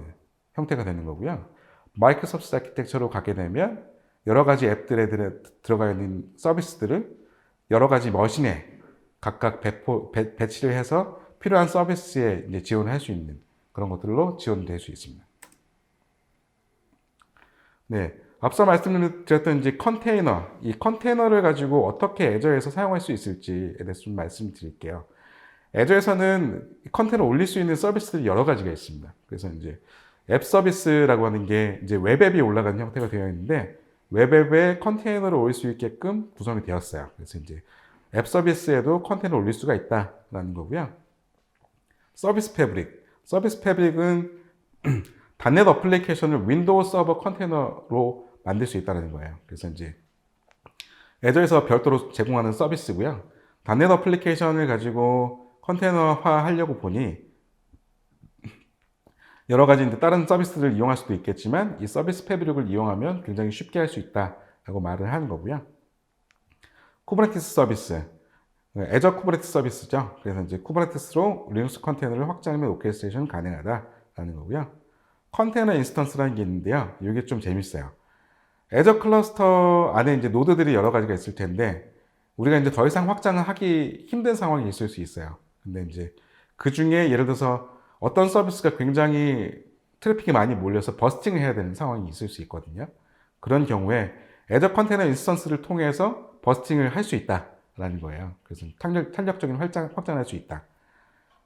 형태가 되는 거고요. 마이크로소프트 아키텍처로 가게 되면 여러 가지 앱들에 들어가 있는 서비스들을 여러 가지 머신에 각각 배치를 해서 필요한 서비스에 이제 지원할 수 있는 그런 것들로 지원될 수 있습니다. 네, 앞서 말씀드렸던 이제 컨테이너, 이 컨테이너를 가지고 어떻게 애저에서 사용할 수 있을지에 대해서 좀 말씀드릴게요. 애저에서는 컨테이너 올릴 수 있는 서비스들이 여러 가지가 있습니다. 그래서 이제 앱 서비스라고 하는 게 이제 웹앱이 올라가는 형태가 되어 있는데 웹앱에 컨테이너를 올릴 수 있게끔 구성이 되었어요. 그래서 이제 앱 서비스에도 컨테이너를 올릴 수가 있다라는 거고요. 서비스 패브릭. 서비스 패브릭은 단넷 어플리케이션을 윈도우 서버 컨테이너로 만들 수 있다는 거예요. 그래서 이제 애저에서 별도로 제공하는 서비스고요. 단넷 어플리케이션을 가지고 컨테이너화 하려고 보니 여러 가지 이제 다른 서비스를 이용할 수도 있겠지만 이 서비스 패브릭을 이용하면 굉장히 쉽게 할 수 있다라고 말을 하는 거고요. 쿠버네티스 서비스, 애저 쿠버네티스 서비스죠. 그래서 이제 쿠버네티스로 리눅스 컨테이너를 확장 및 오케스트레이션 가능하다라는 거고요. 컨테이너 인스턴스라는 게 있는데요. 이게 좀 재밌어요. 애저 클러스터 안에 이제 노드들이 여러 가지가 있을 텐데 우리가 이제 더 이상 확장을 하기 힘든 상황이 있을 수 있어요. 근데 이제 그 중에 예를 들어서 어떤 서비스가 굉장히 트래픽이 많이 몰려서 버스팅을 해야 되는 상황이 있을 수 있거든요. 그런 경우에 애저 컨테이너 인스턴스를 통해서 버스팅을 할 수 있다라는 거예요. 그래서 탄력적인 확장을 할 수 있다.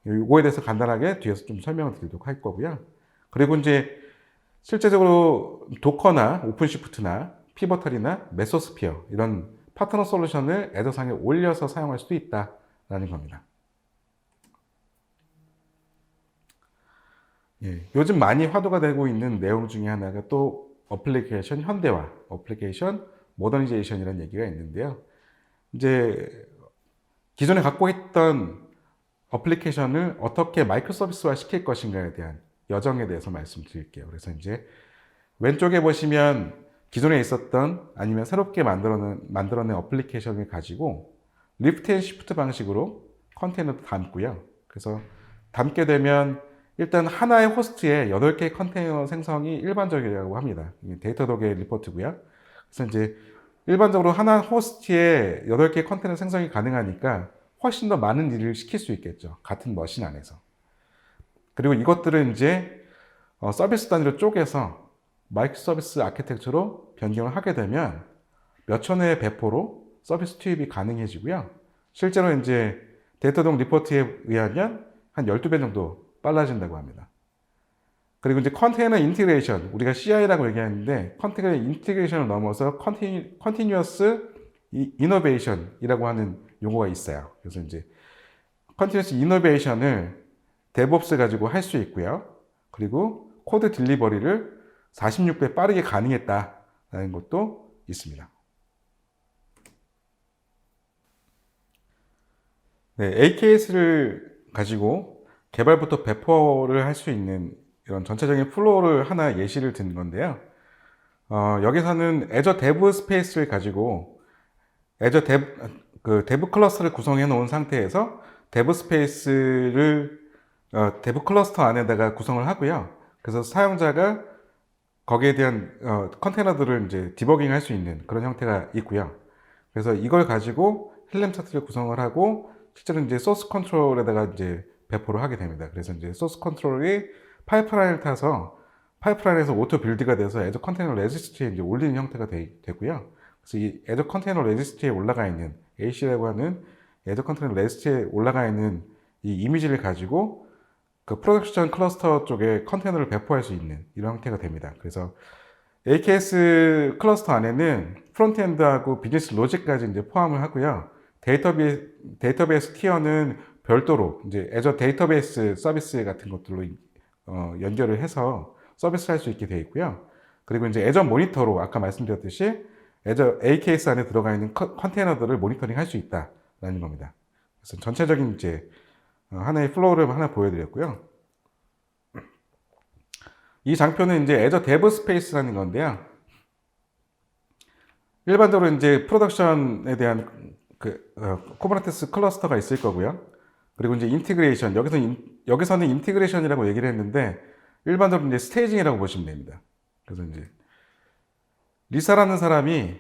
이거에 대해서 간단하게 뒤에서 좀 설명을 드리도록 할 거고요. 그리고 이제 실제적으로 도커나 오픈시프트나 피버털이나 메소스피어 이런 파트너 솔루션을 애저상에 올려서 사용할 수도 있다라는 겁니다. 예, 요즘 많이 화두가 되고 있는 내용 중에 하나가 또 어플리케이션 현대화, 어플리케이션 모더니제이션이라는 얘기가 있는데요. 이제 기존에 갖고 있던 어플리케이션을 어떻게 마이크로 서비스화 시킬 것인가에 대한 여정에 대해서 말씀드릴게요. 그래서 이제 왼쪽에 보시면 기존에 있었던 아니면 새롭게 만들어낸 어플리케이션을 가지고 리프트 앤 시프트 방식으로 컨테이너도 담고요. 그래서 담게 되면 일단 하나의 호스트에 8개의 컨테이너 생성이 일반적이라고 합니다. 데이터독의 리포트고요. 그래서 이제 일반적으로 하나 호스트에 8개의 컨테이너 생성이 가능하니까 훨씬 더 많은 일을 시킬 수 있겠죠. 같은 머신 안에서. 그리고 이것들은 이제 서비스 단위로 쪼개서 마이크로 서비스 아키텍처로 변경을 하게 되면 몇 천회의 배포로 서비스 투입이 가능해지고요. 실제로 이제 데이터독 리포트에 의하면 한 12배 정도 빨라진다고 합니다. 그리고 이제 컨테이너 인티그레이션, 우리가 CI라고 얘기하는데 컨테이너 인티그레이션을 넘어서 컨티뉴어스 이노베이션이라고 하는 용어가 있어요. 그래서 이제 컨티뉴어스 이노베이션을 데브옵스 가지고 할 수 있고요. 그리고 코드 딜리버리를 46배 빠르게 가능했다라는 것도 있습니다. 네, AKS를 가지고 개발부터 배포를 할 수 있는 이런 전체적인 플로우를 하나 예시를 든 건데요. 여기서는 애저 데브 스페이스를 가지고 애저 데브 클러스터를 구성해 놓은 상태에서 데브 스페이스를 데브 클러스터 안에다가 구성을 하고요. 그래서 사용자가 거기에 대한 컨테이너들을 이제 디버깅 할 수 있는 그런 형태가 있고요. 그래서 이걸 가지고 헬름 차트를 구성을 하고 실제로 이제 소스 컨트롤에다가 이제 배포를 하게 됩니다. 그래서 이제 소스 컨트롤이 파이프라인을 타서 파이프라인에서 오토 빌드가 돼서 애저 컨테이너 레지스트리에 이제 올리는 형태가 되고요. 그래서 이 애저 컨테이너 레지스트리에 올라가 있는 AC라고 하는 애저 컨테이너 레지스트리에 올라가 있는 이 이미지를 가지고 그 프로덕션 클러스터 쪽에 컨테이너를 배포할 수 있는 이런 형태가 됩니다. 그래서 AKS 클러스터 안에는 프론트엔드하고 비즈니스 로직까지 이제 포함을 하고요. 데이터베이스 티어는 별도로 이제 애저 데이터베이스 서비스 같은 것들로 연결을 해서 서비스를 할 수 있게 되어 있고요. 그리고 이제 애저 모니터로 아까 말씀드렸듯이 애저 AKS 안에 들어가 있는 컨테이너들을 모니터링 할 수 있다라는 겁니다. 그래서 전체적인 이제 하나의 플로우를 하나 보여드렸고요. 이 장표는 이제 애저 데브 스페이스라는 건데요. 일반적으로 이제 프로덕션에 대한 쿠버네티스 클러스터가 있을 거고요. 그리고 이제 인티그레이션, 여기서는 인티그레이션이라고 얘기를 했는데, 일반적으로 이제 스테이징이라고 보시면 됩니다. 그래서 이제, 리사라는 사람이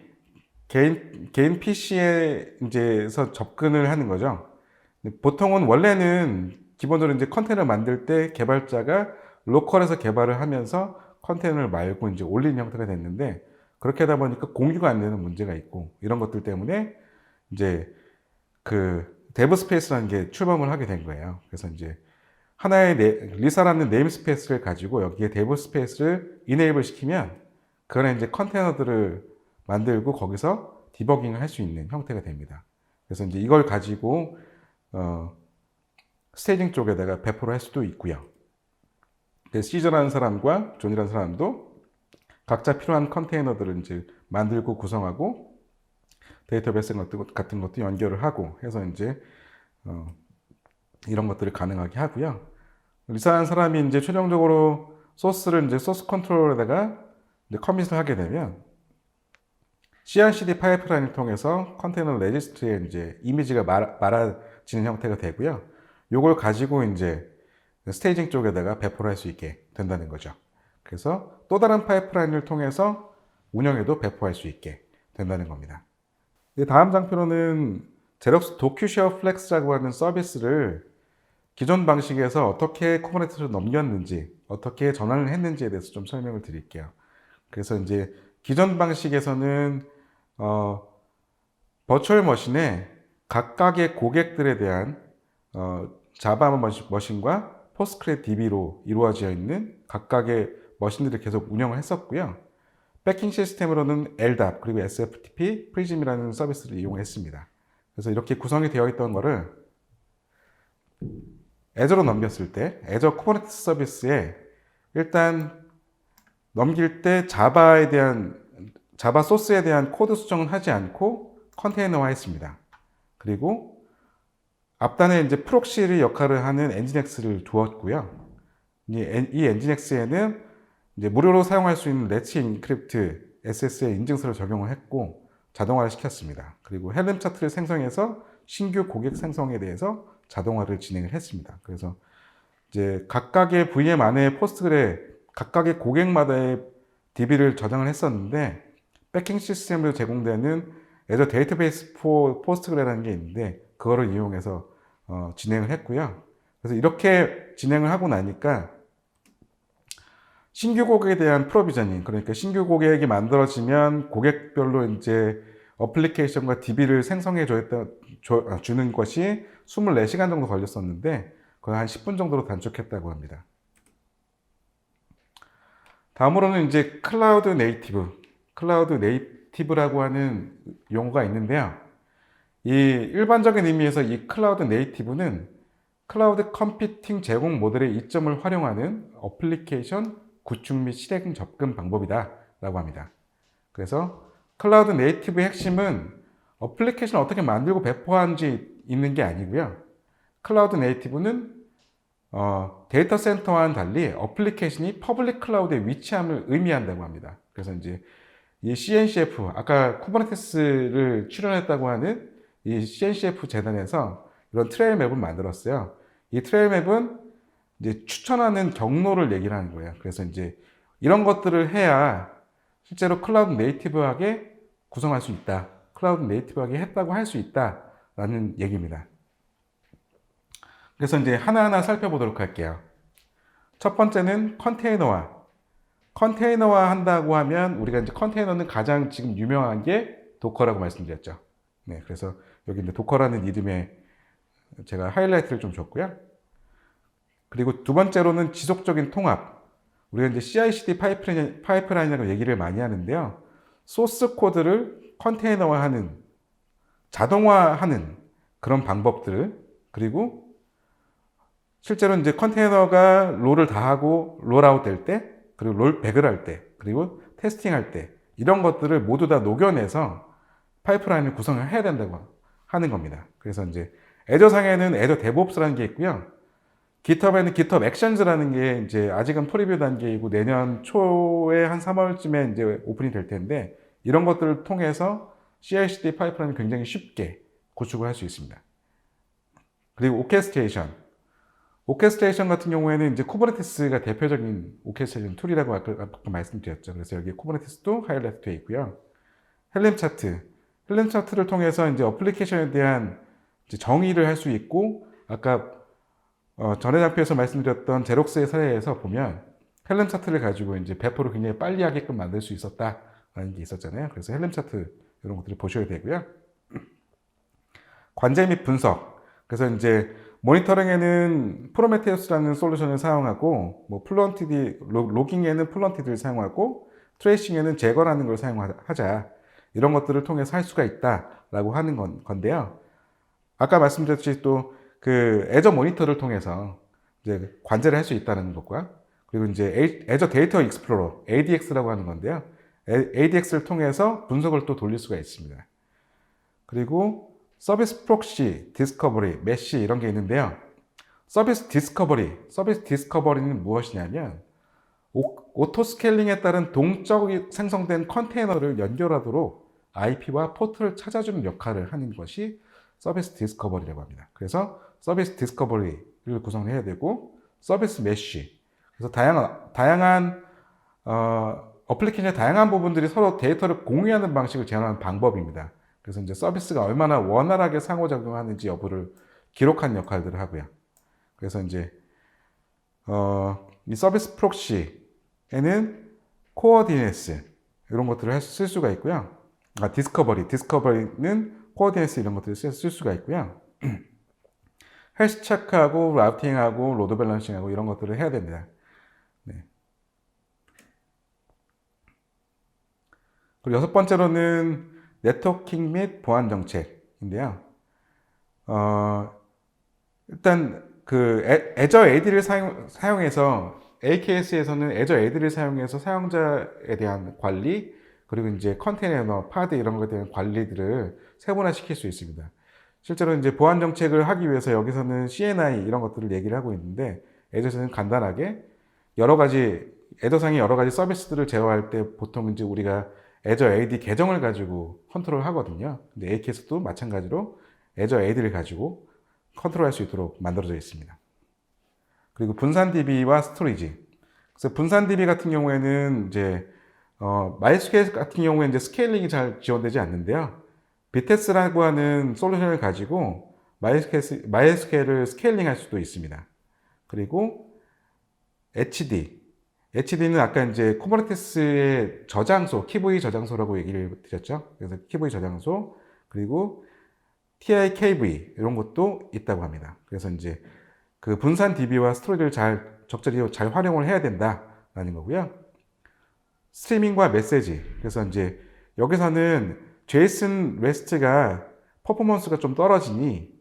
개인 PC에 이제서 접근을 하는 거죠. 보통은 원래는 기본적으로 이제 컨테이너를 만들 때 개발자가 로컬에서 개발을 하면서 컨테이너를 말고 이제 올린 형태가 됐는데, 그렇게 하다 보니까 공유가 안 되는 문제가 있고, 이런 것들 때문에 이제 그 데브 스페이스라는 게 출범을 하게 된 거예요. 그래서 이제 하나의 리사라는 네임 스페이스를 가지고 여기에 데브 스페이스를 이네이블 시키면, 그거는 이제 컨테이너들을 만들고 거기서 디버깅을 할 수 있는 형태가 됩니다. 그래서 이제 이걸 가지고 스테이징 쪽에다가 배포를 할 수도 있고요. 시저라는 사람과 존이라는 사람도 각자 필요한 컨테이너들을 이제 만들고 구성하고 데이터베이스 같은 것도 연결을 하고 해서 이제 이런 것들을 가능하게 하고요. 리사라는 사람이 이제 최종적으로 소스를 이제 소스 컨트롤에다가 이제 커밋을 하게 되면 CI/CD 파이프라인을 통해서 컨테이너 레지스트리에 이제 이미지가 말아지는 형태가 되고요. 요걸 가지고 이제 스테이징 쪽에다가 배포를 할 수 있게 된다는 거죠. 그래서 또 다른 파이프라인을 통해서 운영에도 배포할 수 있게 된다는 겁니다. 다음 장표로는 제럭스 도큐쉐어 플렉스라고 하는 서비스를 기존 방식에서 어떻게 쿠버네티스로 넘겼는지, 어떻게 전환을 했는지에 대해서 좀 설명을 드릴게요. 그래서 이제 기존 방식에서는 버추얼 머신에 각각의 고객들에 대한 자바 머신과 포스트그레 DB로 이루어져 있는 각각의 머신들을 계속 운영을 했었고요. 백킹 시스템으로는 LDAP 그리고 SFTP, 프리즘이라는 서비스를 이용했습니다. 그래서 이렇게 구성이 되어 있던 거를 애저로 넘겼을 때 애저 쿠버네티스 서비스에 일단 넘길 때 자바 소스에 대한 코드 수정은 하지 않고 컨테이너화 했습니다. 그리고 앞단에 이제 프록시를 역할을 하는 엔진엑스를 두었고요. 이 엔진엑스에는 이제 무료로 사용할 수 있는 레츠 인크립트 SSL 인증서를 적용을 했고 자동화를 시켰습니다. 그리고 헬름 차트를 생성해서 신규 고객 생성에 대해서 자동화를 진행을 했습니다. 그래서 이제 각각의 VM 안에 포스트그레 각각의 고객마다의 DB를 저장을 했었는데, 백킹 시스템으로 제공되는 애저 데이터베이스 포스트그레라는 게 있는데 그거를 이용해서 진행을 했고요. 그래서 이렇게 진행을 하고 나니까 신규 고객에 대한 프로비저닝, 그러니까 신규 고객이 만들어지면 고객별로 이제 어플리케이션과 DB를 생성해 주는 것이 24시간 정도 걸렸었는데 그걸 한 10분 정도로 단축했다고 합니다. 다음으로는 이제 클라우드 네이티브라고 하는 용어가 있는데요. 이 일반적인 의미에서 이 클라우드 네이티브는 클라우드 컴퓨팅 제공 모델의 이점을 활용하는 어플리케이션 구축 및 실행 접근 방법이다 라고 합니다. 그래서 클라우드 네이티브의 핵심은 어플리케이션을 어떻게 만들고 배포하는지 있는 게 아니고요. 클라우드 네이티브는 데이터 센터와는 달리 어플리케이션이 퍼블릭 클라우드에 위치함을 의미한다고 합니다. 그래서 이제 이 CNCF, 아까 쿠버네티스를 출연했다고 하는 이 CNCF 재단에서 이런 트레일 맵을 만들었어요. 이 트레일 맵은 이제 추천하는 경로를 얘기를 하는 거예요. 그래서 이제 이런 것들을 해야 실제로 클라우드 네이티브하게 구성할 수 있다. 클라우드 네이티브하게 했다고 할 수 있다라는 얘기입니다. 그래서 이제 하나하나 살펴보도록 할게요. 첫 번째는 컨테이너화. 컨테이너화 한다고 하면 우리가 이제 컨테이너는 가장 지금 유명한 게 도커라고 말씀드렸죠. 네, 그래서 여기 이제 도커라는 이름에 제가 하이라이트를 좀 줬고요. 그리고 두 번째로는 지속적인 통합. 우리가 이제 CI/CD 파이프라인이라고 얘기를 많이 하는데요. 소스 코드를 컨테이너화하는, 자동화하는 그런 방법들, 그리고 실제로 이제 컨테이너가 롤을 다 하고 롤아웃 될 때, 그리고 롤백을 할 때, 그리고 테스팅 할 때, 이런 것들을 모두 다 녹여내서 파이프라인을 구성을 해야 된다고 하는 겁니다. 그래서 이제 애저상에는 애저 데브옵스라는 게 있고요. GitHub에는 GitHub 액션즈라는 게 이제 아직은 프리뷰 단계이고 내년 초에 한 3월쯤에 이제 오픈이 될 텐데, 이런 것들을 통해서 CI/CD 파이프라인을 굉장히 쉽게 구축을 할 수 있습니다. 그리고 오케스트레이션 같은 경우에는 이제 쿠버네티스가 대표적인 오케스트레이션 툴이라고 아까 말씀드렸죠. 그래서 여기 쿠버네티스도 하이라이트 되어 있고요. 헬름 차트를 통해서 이제 어플리케이션에 대한 이제 정의를 할 수 있고, 아까 전에 장표에서 말씀드렸던 제록스의 사례에서 보면 헬름 차트를 가지고 이제 배포를 굉장히 빨리 하게끔 만들 수 있었다라는 게 있었잖아요. 그래서 헬름 차트 이런 것들을 보셔야 되고요. 관제 및 분석. 그래서 이제 모니터링에는 프로메테우스라는 솔루션을 사용하고, 뭐 플런티드 로깅에는 플런티드를 사용하고, 트레이싱에는 제거라는 걸 사용하자. 이런 것들을 통해서 할 수가 있다라고 하는 건데요. 아까 말씀드렸듯이 또 그 애저 모니터를 통해서 이제 관제를 할 수 있다는 것과, 그리고 이제 애저 데이터 익스플로러 ADX라고 하는 건데요. ADX를 통해서 분석을 또 돌릴 수가 있습니다. 그리고 서비스 프록시, 디스커버리, 메쉬 이런 게 있는데요. 서비스 디스커버리는 무엇이냐면 오토 스케일링에 따른 동적 생성된 컨테이너를 연결하도록 IP와 포트를 찾아주는 역할을 하는 것이 서비스 디스커버리라고 합니다. 그래서 서비스 디스커버리를 구성해야 되고, 서비스 메쉬. 그래서 다양한 어플리케이션의 다양한 부분들이 서로 데이터를 공유하는 방식을 제한하는 방법입니다. 그래서 이제 서비스가 얼마나 원활하게 상호작용하는지 여부를 기록하는 역할들을 하고요. 그래서 이제 이 서비스 프록시에는 코어디네이스 이런 것들을 쓸 수가 있고요. 디스커버리는 코어디네이스 이런 것들을 쓸 수가 있고요. 헬스 체크하고 라우팅하고 로드 밸런싱하고 이런 것들을 해야 됩니다. 네. 그리고 여섯 번째로는 네트워킹 및 보안 정책인데요. 일단 그 애저 AD를 사용해서 AKS에서는 애저 AD를 사용해서 사용자에 대한 관리, 그리고 이제 컨테이너, 파드 이런 것에 대한 관리들을 세분화시킬 수 있습니다. 실제로 이제 보안 정책을 하기 위해서 여기서는 CNI 이런 것들을 얘기를 하고 있는데, 애저에서는 간단하게 애저상의 여러 가지 서비스들을 제어할 때 보통 이제 우리가 애저 AD 계정을 가지고 컨트롤 하거든요. 근데 AKS도 마찬가지로 애저 AD를 가지고 컨트롤할 수 있도록 만들어져 있습니다. 그리고 분산 DB와 스토리지. 그래서 분산 DB 같은 경우에는 이제 MySQL 같은 경우에 이제 스케일링이 잘 지원되지 않는데요. 비테스라고 하는 솔루션을 가지고 MySQL을 스케일링할 수도 있습니다. 그리고 HD는 아까 이제 쿠버네티스의 저장소, KV 저장소라고 얘기를 드렸죠. 그래서 KV 저장소, 그리고 TIKV 이런 것도 있다고 합니다. 그래서 이제 그 분산 DB와 스토리지를 적절히 잘 활용을 해야 된다라는 거고요. 스트리밍과 메시지. 그래서 이제 여기서는 JSON REST가 퍼포먼스가 좀 떨어지니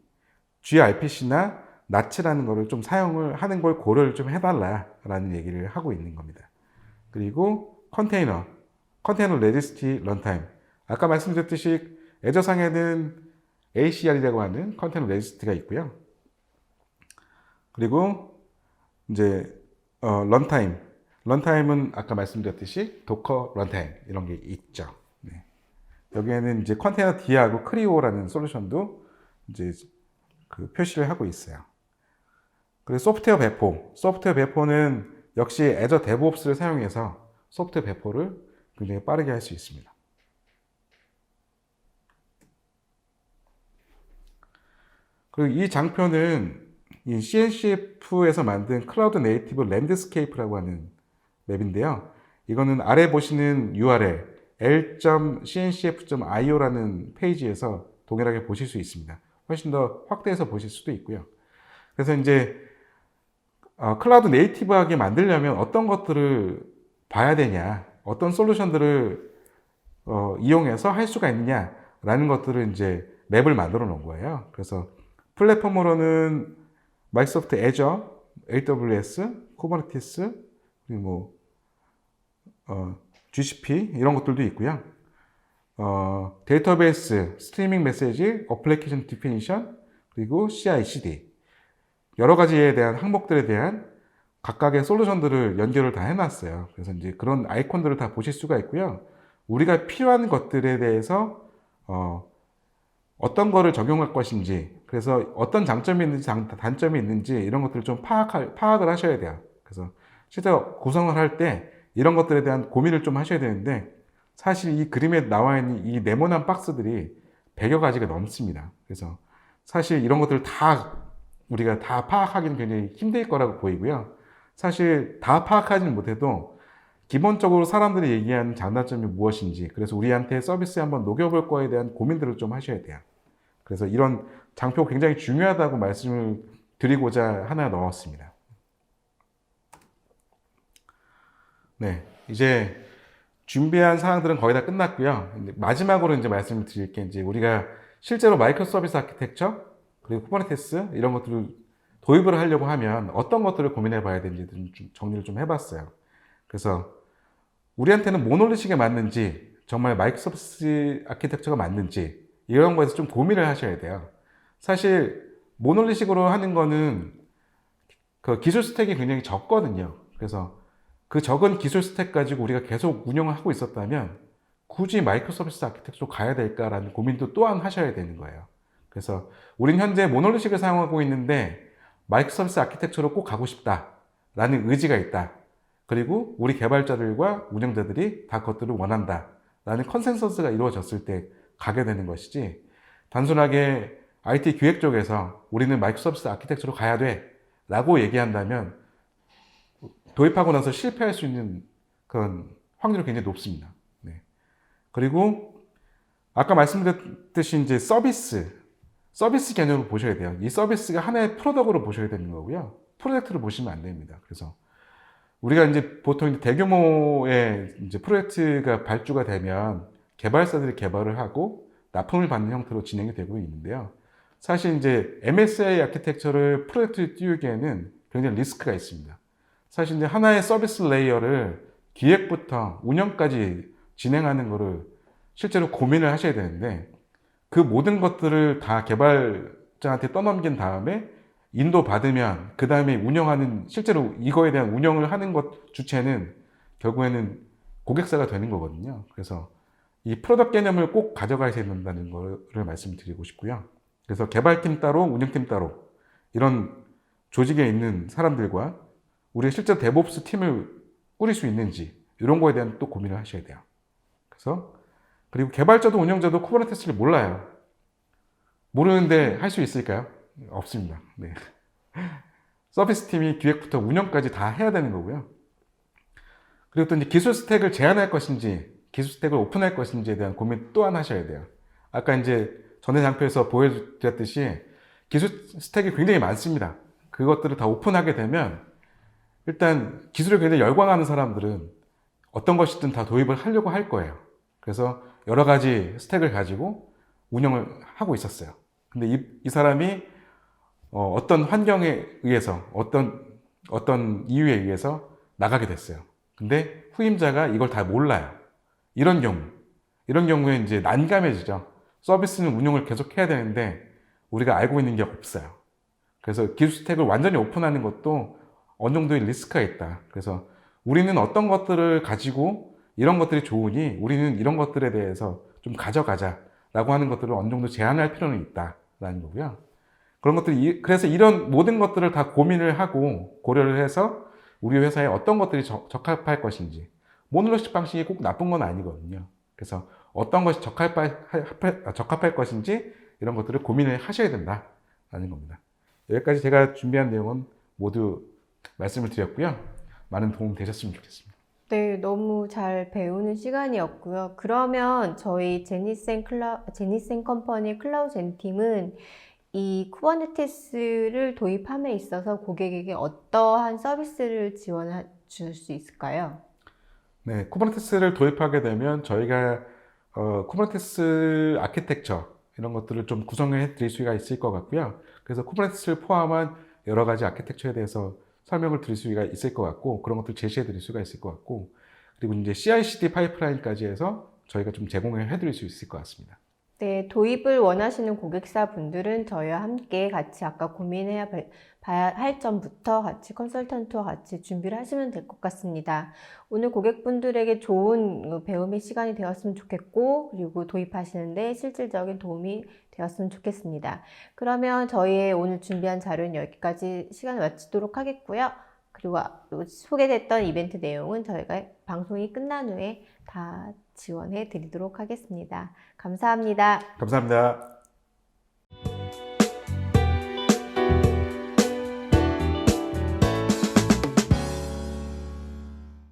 gRPC나 나츠라는 거를 좀 사용을 하는 걸 고려를 좀 해달라라는 얘기를 하고 있는 겁니다. 그리고 컨테이너 레지스티 런타임. 아까 말씀드렸듯이 애저상에는 ACR이라고 하는 컨테이너 레지스티가 있고요. 그리고 이제 런타임은 아까 말씀드렸듯이 도커 런타임 이런 게 있죠. 네. 여기에는 이제 컨테이너 D하고 크리오라는 솔루션도 이제 그 표시를 하고 있어요. 그리고 소프트웨어 배포는 역시 애저 데브옵스를 사용해서 소프트웨어 배포를 굉장히 빠르게 할 수 있습니다. 그리고 이 장표는 이 CNCF에서 만든 클라우드 네이티브 랜드스케이프라고 하는 맵인데요. 이거는 아래 보시는 URL l.cncf.io라는 페이지에서 동일하게 보실 수 있습니다. 훨씬 더 확대해서 보실 수도 있고요. 그래서 이제 클라우드 네이티브하게 만들려면 어떤 것들을 봐야 되냐, 어떤 솔루션들을 이용해서 할 수가 있느냐라는 것들을 이제 맵을 만들어 놓은 거예요. 그래서 플랫폼으로는 마이크로소프트 애저, AWS, 쿠버네티스, 그리고 GCP 이런 것들도 있고요. 데이터베이스, 스트리밍 메시지, 어플리케이션 디피니션, 그리고 CI/CD 여러 가지에 대한 항목들에 대한 각각의 솔루션들을 연결을 다 해놨어요. 그래서 이제 그런 아이콘들을 다 보실 수가 있고요. 우리가 필요한 것들에 대해서 어떤 거를 적용할 것인지, 그래서 어떤 장점이 있는지 단점이 있는지 이런 것들을 좀 파악을 하셔야 돼요. 그래서 실제 구성을 할 때 이런 것들에 대한 고민을 좀 하셔야 되는데, 사실 이 그림에 나와 있는 이 네모난 박스들이 100여 가지가 넘습니다. 그래서 사실 이런 것들을 다 우리가 다 파악하기는 굉장히 힘들 거라고 보이고요. 사실 다 파악하지는 못해도 기본적으로 사람들이 얘기하는 장단점이 무엇인지, 그래서 우리한테 서비스에 한번 녹여볼 거에 대한 고민들을 좀 하셔야 돼요. 그래서 이런 장표 굉장히 중요하다고 말씀을 드리고자 하나 넣었습니다. 네, 이제 준비한 사항들은 거의 다 끝났고요. 마지막으로 이제 말씀을 드릴 게 이제 우리가 실제로 마이크로 서비스 아키텍처 그리고 쿠버네티스 이런 것들을 도입을 하려고 하면 어떤 것들을 고민해 봐야 되는지 좀 정리를 좀 해봤어요. 그래서 우리한테는 모놀리식에 맞는지 정말 마이크로 서비스 아키텍처가 맞는지 이런 거에서 좀 고민을 하셔야 돼요. 사실 모놀리식으로 하는 거는 그 기술 스택이 굉장히 적거든요. 그래서 그 적은 기술 스택 가지고 우리가 계속 운영을 하고 있었다면 굳이 마이크로 서비스 아키텍처로 가야 될까라는 고민도 또한 하셔야 되는 거예요. 그래서 우린 현재 모놀리식을 사용하고 있는데 마이크로 서비스 아키텍처로 꼭 가고 싶다라는 의지가 있다. 그리고 우리 개발자들과 운영자들이 다 그것들을 원한다라는 컨센서스가 이루어졌을 때 가게 되는 것이지, 단순하게 IT 기획 쪽에서 우리는 마이크로 서비스 아키텍처로 가야 돼 라고 얘기한다면 도입하고 나서 실패할 수 있는 그런 확률이 굉장히 높습니다. 네. 그리고 아까 말씀드렸듯이 이제 서비스 개념으로 보셔야 돼요. 이 서비스가 하나의 프로덕트로 보셔야 되는 거고요. 프로젝트로 보시면 안 됩니다. 그래서 우리가 이제 보통 대규모의 이제 프로젝트가 발주가 되면 개발사들이 개발을 하고 납품을 받는 형태로 진행이 되고 있는데요. 사실 이제 MSI 아키텍처를 프로젝트에 띄우기에는 굉장히 리스크가 있습니다. 사실 이제 하나의 서비스 레이어를 기획부터 운영까지 진행하는 거를 실제로 고민을 하셔야 되는데, 그 모든 것들을 다 개발자한테 떠넘긴 다음에 인도받으면 그 다음에 운영하는, 실제로 이거에 대한 운영을 하는 것 주체는 결국에는 고객사가 되는 거거든요. 그래서 이 프로덕트 개념을 꼭 가져가셔야 된다는 거를 말씀드리고 싶고요. 그래서 개발팀 따로, 운영팀 따로 이런 조직에 있는 사람들과 우리 실제 데브옵스 팀을 꾸릴 수 있는지 이런 거에 대한 또 고민을 하셔야 돼요. 그래서 그리고 개발자도 운영자도 쿠버네티스를 몰라요. 모르는데 할 수 있을까요? 없습니다. 네. 서비스 팀이 기획부터 운영까지 다 해야 되는 거고요. 그리고 또 이제 기술 스택을 제한할 것인지 기술 스택을 오픈할 것인지에 대한 고민 또한 하셔야 돼요. 아까 이제 전에 장표에서 보여드렸듯이 기술 스택이 굉장히 많습니다. 그것들을 다 오픈하게 되면 일단 기술에 굉장히 열광하는 사람들은 어떤 것이든 다 도입을 하려고 할 거예요. 그래서 여러 가지 스택을 가지고 운영을 하고 있었어요. 근데 이 사람이 어떤 환경에 의해서 어떤 이유에 의해서 나가게 됐어요. 근데 후임자가 이걸 다 몰라요. 이런 경우에 이제 난감해지죠. 서비스는 운영을 계속 해야 되는데 우리가 알고 있는 게 없어요. 그래서 기술 스택을 완전히 오픈하는 것도 어느 정도의 리스크가 있다. 그래서 우리는 어떤 것들을 가지고 이런 것들이 좋으니 우리는 이런 것들에 대해서 좀 가져가자라고 하는 것들을 어느 정도 제한할 필요는 있다라는 거고요. 그런 것들이, 그래서 이런 모든 것들을 다 고민을 하고 고려를 해서 우리 회사에 어떤 것들이 적합할 것인지, 모놀리식 방식이 꼭 나쁜 건 아니거든요. 그래서 어떤 것이 적합할 것인지 이런 것들을 고민을 하셔야 된다라는 겁니다. 여기까지 제가 준비한 내용은 모두 말씀을 드렸고요. 많은 도움 되셨으면 좋겠습니다. 네, 너무 잘 배우는 시간이었고요. 그러면 저희 제니센 컴퍼니 클라우젠 팀은 이 쿠버네티스를 도입함에 있어서 고객에게 어떠한 서비스를 지원해 줄 수 있을까요? 네, 쿠버네티스를 도입하게 되면 저희가 쿠버네티스 아키텍처 이런 것들을 좀 구성해 드릴 수가 있을 것 같고요. 그래서 쿠버네티스를 포함한 여러 가지 아키텍처에 대해서 설명을 드릴 수가 있을 것 같고, 그런 것들 제시해 드릴 수가 있을 것 같고, 그리고 이제 CI/CD 파이프라인까지 해서 저희가 좀 제공해 드릴 수 있을 것 같습니다. 네, 도입을 원하시는 고객사 분들은 저희와 함께 같이 아까 고민해야 봐야 할 점부터 같이 컨설턴트와 같이 준비를 하시면 될 것 같습니다. 오늘 고객분들에게 좋은 배움의 시간이 되었으면 좋겠고, 그리고 도입하시는데 실질적인 도움이 되었으면 좋겠습니다. 그러면 저희의 오늘 준비한 자료는 여기까지 시간을 마치도록 하겠고요. 그리고 소개됐던 이벤트 내용은 저희가 방송이 끝난 후에 다 지원해 드리도록 하겠습니다. 감사합니다. 감사합니다.